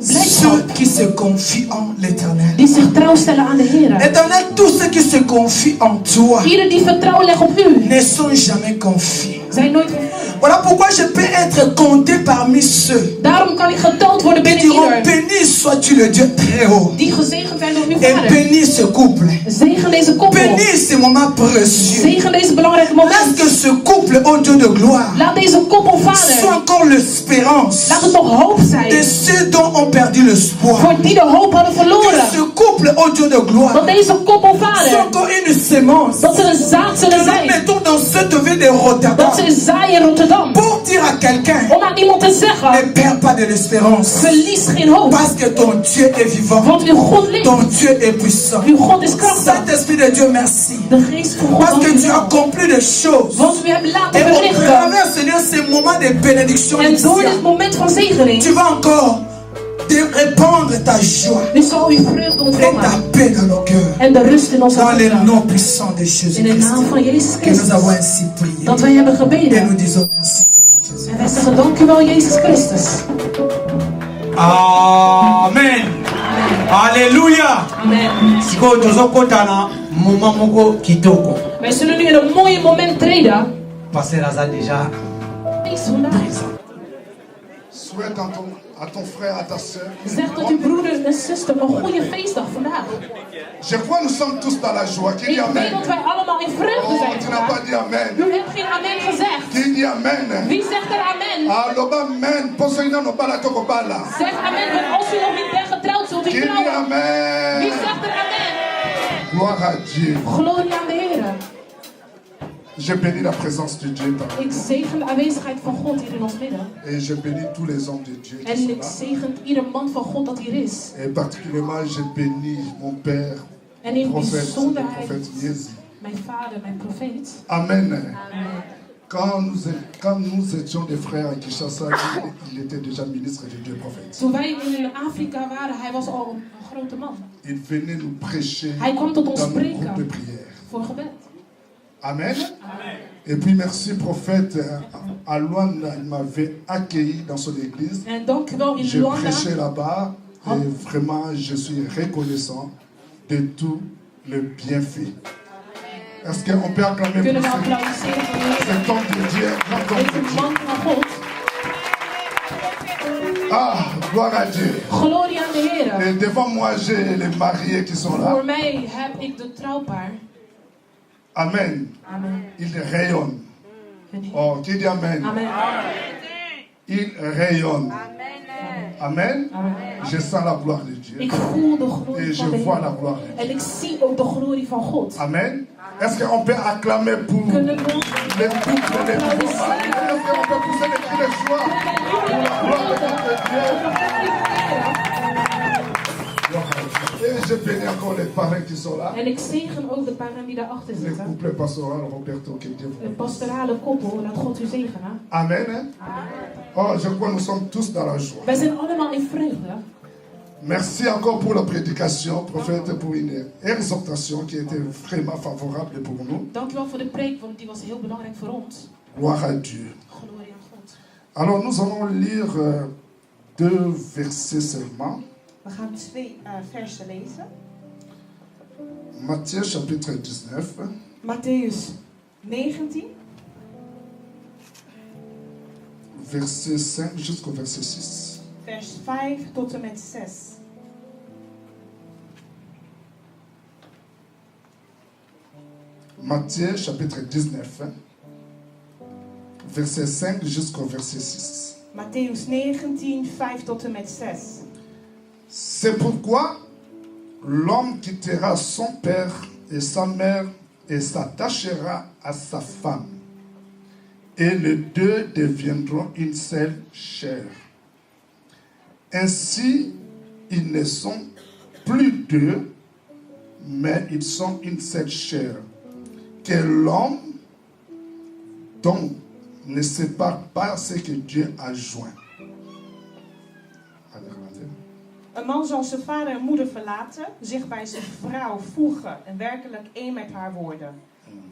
Ceux qui se confient en l'éternel. Die zich trouw stellen aan de Heer. Éternel, tous ceux qui se confient en toi. Ieder die vertrouwen legt op u. Ne sont jamais confiés. Zijn nooit Voilà pourquoi je peux être compté parmi ceux. Daarom kan ik geteld worden binnen ieder. Béni sois-tu le Dieu très haut. Die gezegend zijn door uw Et Vader. béni ce couple. Zegen deze koppel. Béni ce moment précieux. Zegen deze belangrijke moment. Laat que ce couple, ô Dieu de gloire, laat deze koppel, Vader, soit encore l'espérance laat het nog hoop zijn. De ceux dont ont perdu l'espoir. Voor die de hoop hadden verloren. Que ce couple, oh Dieu de gloire, Want deze koppel, Vader, sont comme une sémence. dat ze een zaad zullen Que nous zijn. mettons dans cette ville de Rotterdam. Dat ze zaaien in Rotterdam. Pour dire à quelqu'un, Om aan iemand te zeggen, ne perds pas de l'espérance. verlies geen hoop. Parce que ton Dieu est vivant. Want uw God leeft. Ton Dieu est puissant. Uw God is krachtig. Saint-Esprit de Dieu, merci. De geest van God, Parce dank que u tu wel. as accompli des choses. Want u hebt laten Et au verrichten. travers, Seigneur, ces moments de bénédiction En door dit initiale, moment van zegening, tu vas encore te répandre ta joie u zal uw vreugde et ta ontvangen. paix dans nos cœurs. En de rust in onze Dans le harten. nom puissant de In de Jésus-Christ. naam van Jezus Que nous avons Christus. ainsi prié. Dat wij hebben Et gebeden. nous disons merci, Seigneur Jésus. En wij zeggen dank u wel, Jezus Christus. Amen. Alléluia. Amen. Siko tozokota na moment moko kitoko. Wij zullen nu in een mooi moment treden. Pasteur aza déjà Wees vandaag. Souhaite à ton frère, à ta soeur. Zeg tot uw broeder en zuster een goede feestdag vandaag. Je crois que nous sommes tous dans la joie. Qui dit Ik weet Amen? dat wij allemaal in vreugde Oh, zijn tu n'as pas vandaag. dit Amen. U hebt geen amen gezegd. Qui dit Amen? Wie zegt er amen? Alors, Amen. Posez-nous nos balles à Tokobala. Zeg amen, want als u nog niet bent getrouwd, zult u Qui dit trouwen. Amen? Wie zegt er amen? Gloire à Dieu. Glorie aan de Heer. Je bénis la présence de Dieu parmi Ik zegen de aanwezigheid van God hier in ons midden. nous. Et je bénis tous les hommes de Dieu qui En sont ik là. zegen ieder man van God dat hier is. Et particulièrement, je bénis mon père, En in prophète, le bijzonderheid prophète Yezi. mijn vader, mijn profeet. Amen. Amen. Quand nous étions des frères à Kinshasa, il était déjà ministre de Dieu prophète. Toen wij in Afrika waren, hij was al een grote man. Il venait nous prêcher Hij kwam tot ons dans nos spreken groupes de prière. voor gebed. Amen. Et puis merci prophète Alouane, il m'avait accueilli dans son église. En dank u wel in Je Luanda. prêchais là-bas et vraiment je suis reconnaissant de tout le bienfait. Est-ce qu'on peut acclamer Kunnen pour we applaudisseren voor cet homme de Dieu, grand homme de deze Dieu? man van God? Ah, gloire à Dieu. Glorie aan de Heer. Et devant moi, j'ai les mariés qui sont là. Voor mij heb ik de trouwpaar. Amen. Amen. Ils rayonnent. Oh, qui dit Amen? Amen. Ils rayonnent. Amen. Je sens la gloire de Dieu. Ik voel de Et glorie je van de vois la Heer. gloire de Dieu. En ik zie ook de glorie van God. Amen. Est-ce qu'on peut acclamer pour les couples, les nouveaux mariés? Est-ce qu'on peut pousser les cris de joie pour la gloire de notre Dieu? Et je bénis encore les parents qui sont là. En ik zegen ook de paren die daarachter Le zitten. couple pastoral Roberto, que Dieu vous Een bénisse. pastorale koppel, laat God u zegenen. Amen. Hein? Oh, je crois que nous sommes tous dans la joie. Wij zijn allemaal in vreugde. Merci encore pour la prédication, prophète, pour une exhortation qui était vraiment favorable pour nous. Dank u wel voor de preek, want die was heel belangrijk voor ons. Gloire à Dieu. Glorie aan God. Alors nous allons lire 2 versets seulement. We gaan 2 versen lezen. Matthieu chapitre 19. Matthäus 19. Verset 5 jusqu'au verset 6. Vers 5 tot en met 6. Matthieu chapitre 19. Verset 5 jusqu'au verset 6. Matthäus 19, 5 tot en met 6. C'est pourquoi l'homme quittera son père et sa mère et s'attachera à sa femme. Et les deux deviendront une seule chair. Ainsi, ils ne sont plus deux, mais ils sont une seule chair. Que l'homme donc ne sépare pas ce que Dieu a joint. Een man zal zijn vader en moeder verlaten, zich bij zijn vrouw voegen en werkelijk één met haar worden.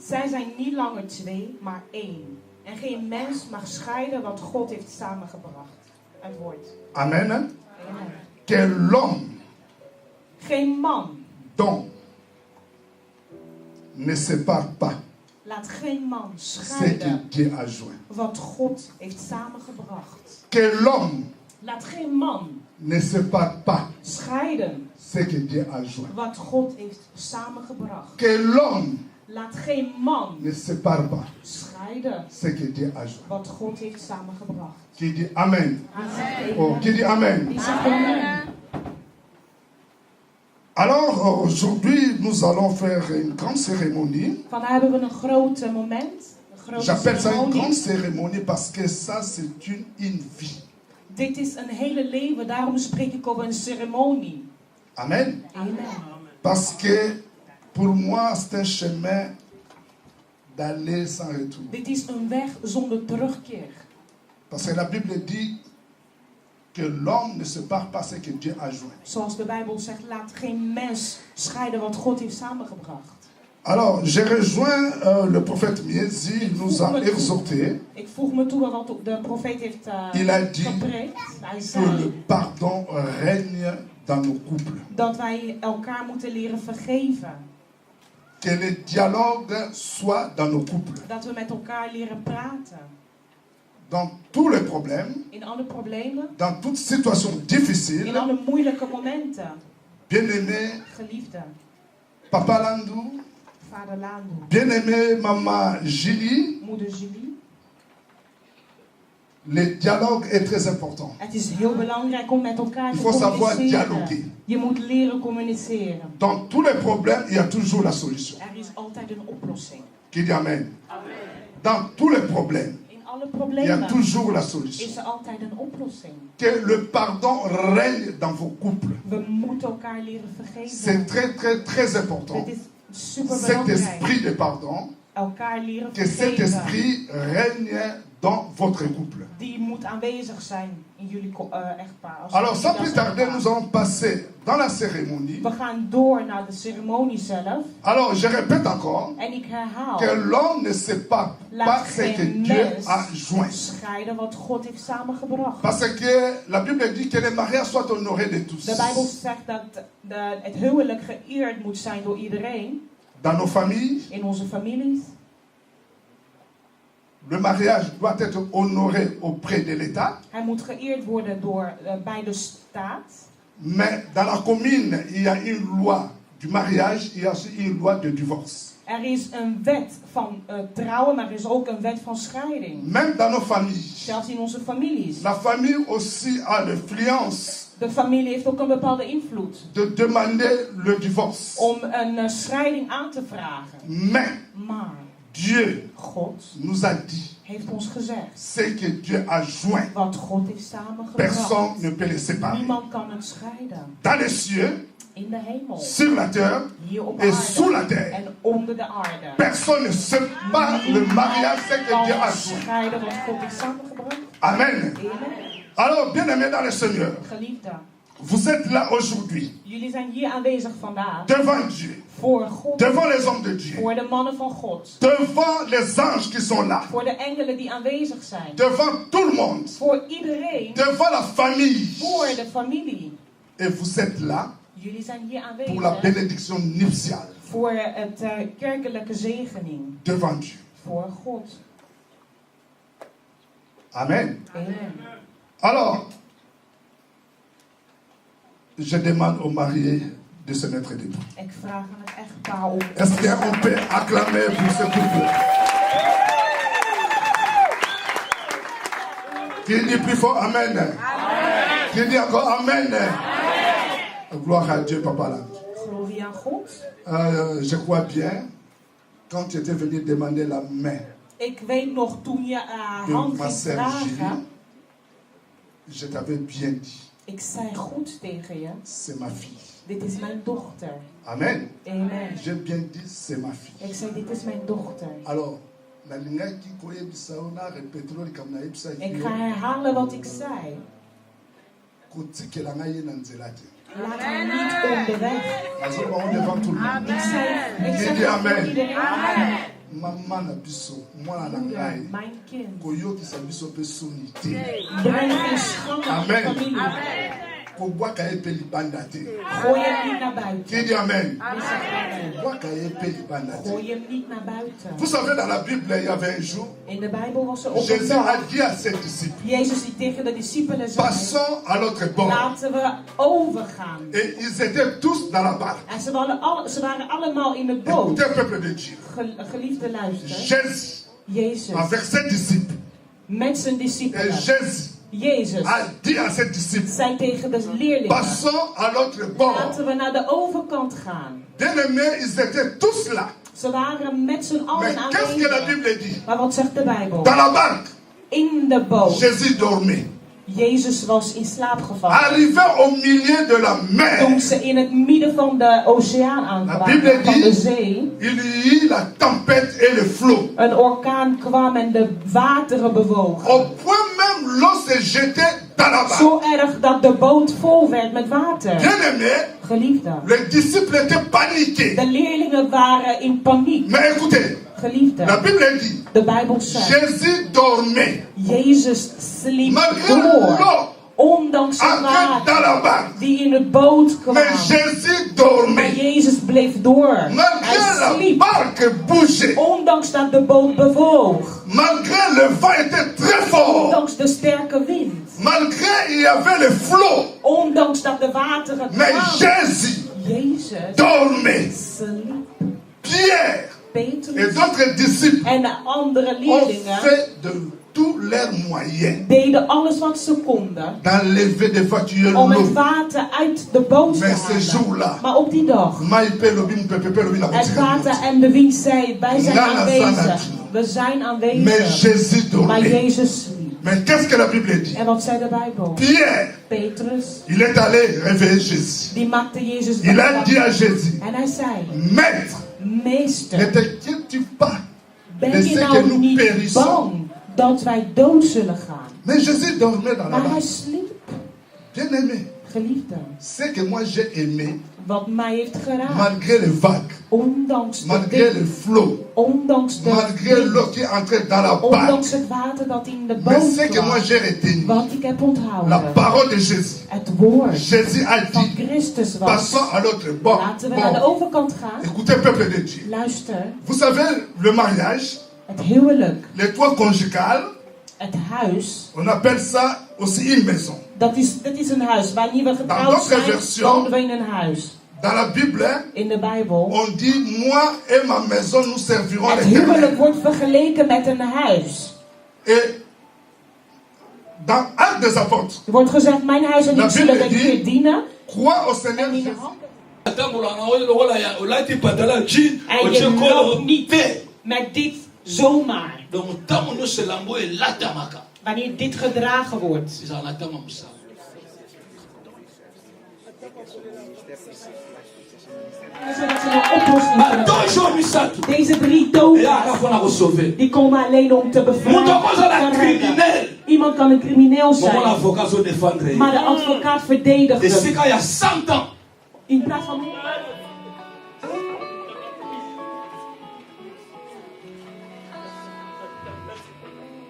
Zij zijn niet langer twee, maar één. En geen mens mag scheiden wat God heeft samengebracht. Het woord. Amen. Amen. Que l'homme Geen man. donc ne sépare pas Laat geen man ce que scheiden Dieu a joint. wat God heeft samengebracht. Que l'homme Laat geen man ne sépare pas scheiden ce que Dieu a joint. wat God heeft samengebracht. Que l'homme Laat geen man ne sépare pas scheiden ce que Dieu a joint. wat God heeft samengebracht. Qui dit Amen? Hij zegt Oh, qui dit Amen? Die zegt amen. Alors aujourd'hui, nous allons faire une grande cérémonie. Vandaag hebben we een groot moment. J'appelle ça une grande cérémonie parce que ça c'est une vie. Dit is een hele leven, daarom spreek ik over een ceremonie. Amen. Amen. Parce que pour moi c'est un chemin d'aller sans retour. Dit is een weg zonder terugkeer. Parce que la Bible dit que l'homme ne sépare pas ce que Dieu a joint. Zoals de Bijbel zegt, laat geen mens scheiden wat God heeft samengebracht. Alors, j'ai rejoint le prophète Miezi, il nous a exhorté. Ik voeg me toe wat de profeet heeft il a dit gepreekt. Hij que zei le pardon règne dans nos couples. dat wij elkaar moeten leren vergeven. Que le dialogue soit dans nos couples. Dat we met elkaar leren praten. Dans tous les problèmes, in alle problemen, dans toute situation difficile, in alle moeilijke momenten. Bien-aimé, geliefde, Papa Landou, Vader Landou, bien-aimé Maman Julie, Moeder Julie. Le dialogue est très important. Het is heel belangrijk om met elkaar te Il faut savoir communiceren. dialoguer. Je moet leren communiceren. Dans tous les problèmes, il y a toujours la solution. Er is altijd een oplossing. Qui dit Amen. Dans tous les problèmes, In alle il y a problemen toujours la solution. is er altijd een oplossing. Que le pardon règne dans vos couples. We moeten elkaar leren vergeven. C'est très très très important. Het is super Cet belangrijk. esprit de pardon, Elkaar leren que cet vergeven. esprit règne dans votre couple. Die moet aanwezig zijn in jullie echtpaar. Als Alors, sans jullie plus dat tarder, elkaar. nous allons passer dans la cérémonie. We gaan door naar de ceremonie zelf. Alors, je répète encore En ik herhaal. que l'homme ne sépare pas Laat ce que geen Dieu mens a joint. scheiden wat God heeft samengebracht. Parce que la Bible dit que le mariage soit honoré de tous. De Bijbel zegt dat het huwelijk geëerd moet zijn door iedereen. Dans nos familles, in onze families. Le mariage doit être honoré auprès de l'État. Hij moet geëerd worden bij de staat. Mais dans la commune, il y a une loi du mariage, il y a aussi une loi de divorce. Er is een wet van trouwen, maar er is ook een wet van scheiding. Même dans nos familles. Zelfs in onze families. La famille aussi a l'influence. De familie heeft ook een bepaalde invloed. De demander le divorce. Om een scheiding aan te vragen. Maar Dieu God nous a dit heeft ons gezegd. Ce que Dieu a joint. Wat God heeft samengebracht. Personne ne peut les séparer. Niemand kan het scheiden. Dans les cieux, in de hemel, sur la terre hier op et aarde, sous la terre. En onder de aarde. Personne ne sépare le mariage ce que Dieu a joint. Scheiden wat God heeft samengebracht. Amen. Alors, bien-aimés dans le Seigneur, Geliefde, vous êtes là aujourd'hui. Jullie zijn hier aanwezig vandaag. Devant Dieu. Voor God. Devant les hommes de Dieu. Voor de mannen van God. Devant les anges qui sont là. Voor de engelen die aanwezig zijn. Devant tout le monde. Voor iedereen. Devant la famille. Voor de familie. Et vous êtes là. Jullie zijn hier aanwezig. Pour la bénédiction nuptiale. Voor het kerkelijke zegening. Devant Dieu. Voor God. Amen. Amen. Alors, je demande aux mariés de se mettre debout. Ik vraag aan het echtpaar om. Est-ce qu'on peut acclamer pour ce couple? Qui dit plus fort Amen? Amen. Qui dit encore Amen? Amen. Gloire à Dieu, Papa là. Glorie aan God. Je crois bien, quand tu étais venu demander la main. Ik weet nog toen je hand ging vragen. Je t'avais bien dit. Ik zei goed tegen je. C'est ma fille. Dit is mijn dochter. Amen. Amen. J'ai bien dit c'est ma fille. Ik zei dit is mijn dochter. Alors, ik ga herhalen wat ik zei. Laat haar niet onderweg. Ik zei Amen. Amen. Maman na biso, mwana na ngai. Mijn kind. Koyokisa biso pe soni te. Breng geen schande aan de familie. Kobwaka ye pe libanda te. Gooi hem niet naar buiten. Qui dit amen? Kobwaka ye pe libanda te. Gooi hem niet naar buiten. Vous savez, dans la Bible, il y avait un jour. In de Bijbel was er ook Jésus a dit à ses disciples. Jezus die tegen de discipelen zei. Passons à l'autre bord. Laten we overgaan. Et ils étaient tous dans la barque. En ze waren allemaal in de boot. Écoutez, peuple de Dieu. Geliefde luister. Jésus. Jezus. Avec ses disciples. Met zijn discipelen. Et Jésus. Jezus a dit à ses disciples, zei tegen de leerlingen, passons à l'autre bord. laten we naar de overkant gaan. Bien-aimés, ils étaient tous là. Ze waren met z'n Mais allen qu'est-ce que la aanwezig. Bible dit? Maar wat zegt de Bijbel? Dans la barque, In de boot. Jésus dormait. Jezus was in slaap gevallen. Arrivé au milieu de la mer, Toen ze in het midden van de oceaan la aankwamen, Bible van de dit, zee, il y eut la tempête et le flot. een orkaan kwam en de wateren bewogen. Au point même l'eau se jetait dans la barque. Zo erg dat de boot vol werd met water. Bien-aimés, Geliefden. les disciples étaient paniqués. De leerlingen waren in paniek. Mais écoutez, Geliefden. la Bible dit, De Bijbel zegt, Jésus dormait. Jezus sliep Malgré door. l'eau Ondanks het entrée dans water la barque. die in het boot kwam. Mais Jésus Maar dormait. Jezus bleef door. Malgré Hij la sliep. barque bougeait. Ondanks dat de boot bewoog. Malgré le vent était très fort. Ondanks de sterke wind. Malgré il y avait le flot. Ondanks dat de wateren Mais kwamen. Jésus Jezus dormait. sliep. Pierre Petrus et d'autres disciples en de andere ont leerlingen fait de tous leurs moyens deden alles wat ze konden d'enlever des voitures om het l'eau. water uit de boot te Mais ce halen. jour-là, Maar op die dag, het water en de wind zei, wij zijn Nana aanwezig. Sanat. We zijn Mais aanwezig. Jésus Maar dormait. Jezus sliep. Mais qu'est-ce que la Bible dit? En wat zei de Bijbel? Pierre, Petrus, il est allé réveiller Jésus. die maakte Jezus Il a wakker. dit à Jésus, En hij zei, Maître, ne meester, t'inquiètes-tu pas de ben je ce que nou nous niet périssons? bang dat wij dood zullen gaan? Mais Jésus dormait dans la Maar hij barque. sliep. Bien-aimé, Geliefden, ce que moi j'ai aimé, wat mij heeft geraakt, malgré les vagues, ondanks de malgré le wind, flot, ondanks de malgré wind, l'eau qui entrait dans la barque, ondanks het water dat in de mais boot ce que moi kwam, j'ai retenu, wat ik heb la onthouden, parole de Jésus. het woord Jésus a van dit, Christus was, passons à l'autre bord. laten we naar de Bon, overkant gaan. écoutez, peuple de Dieu. Luister, Vous savez, le mariage, het huwelijk, les toits conjugal, het huis, on appelle ça aussi une maison. dat is een huis. Wanneer we getrouwd d'autres zijn, versions, wonen we in een huis. Dans la Bible, In de Bijbel, on dit, moi et ma maison, nous servirons het l'Éternel. huwelijk wordt vergeleken met een huis. Et dans Actes des Apôtres, Er wordt gezegd, mijn huis en La ik zullen Bible de Heer dienen. crois au Seigneur En in de Jésus. hand. En En je loopt niet met dit zomaar. Wanneer dit gedragen wordt. Zodat ze een oplossing kunnen. Deze 3 doden, die komen alleen om te bevrijden. Iemand kan een crimineel zijn, maar de advocaat verdedigt hem. In plaats van...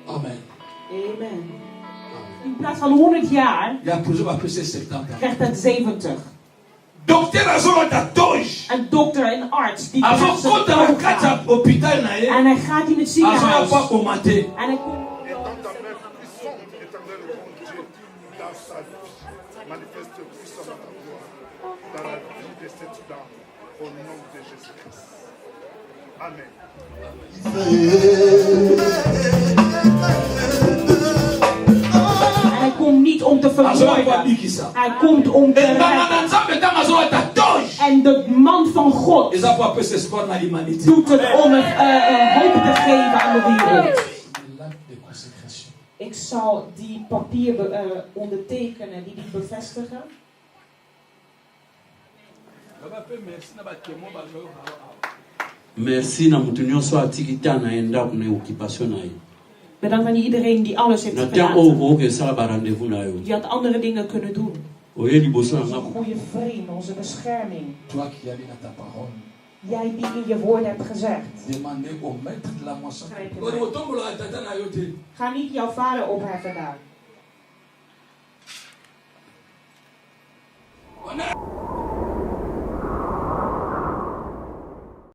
Amen. Amen. In plaats van 100 jaar, krijgt het 70. Een dokter, een arts, die krijgt zijn dood aan. En hij gaat in het ziekenhuis. En hij komt... Manifeste puissamment dans la vie de cette dame au nom de Jésus-Christ. Amen. En hij komt niet om te vermoorden. Hij komt om te redden. En de man van God doet het om hoop te geven aan de wereld. Ik zal die papier ondertekenen, die bevestigen. Merci na mutu nyonso atikita naenda kuna occupation na ye. Bedankt aan iedereen die alles heeft Na tem gedaan. oyo okesala ba rendez-vous na yo. Die had andere dingen kunnen doen. Oye liboso na Onze nga. goede vriend, onze bescherming. Toi qui as dans ta parole, Jij die in je woord hebt gezegd. demandez au maître de la moisson. Ga niet jouw vader opheffen daar.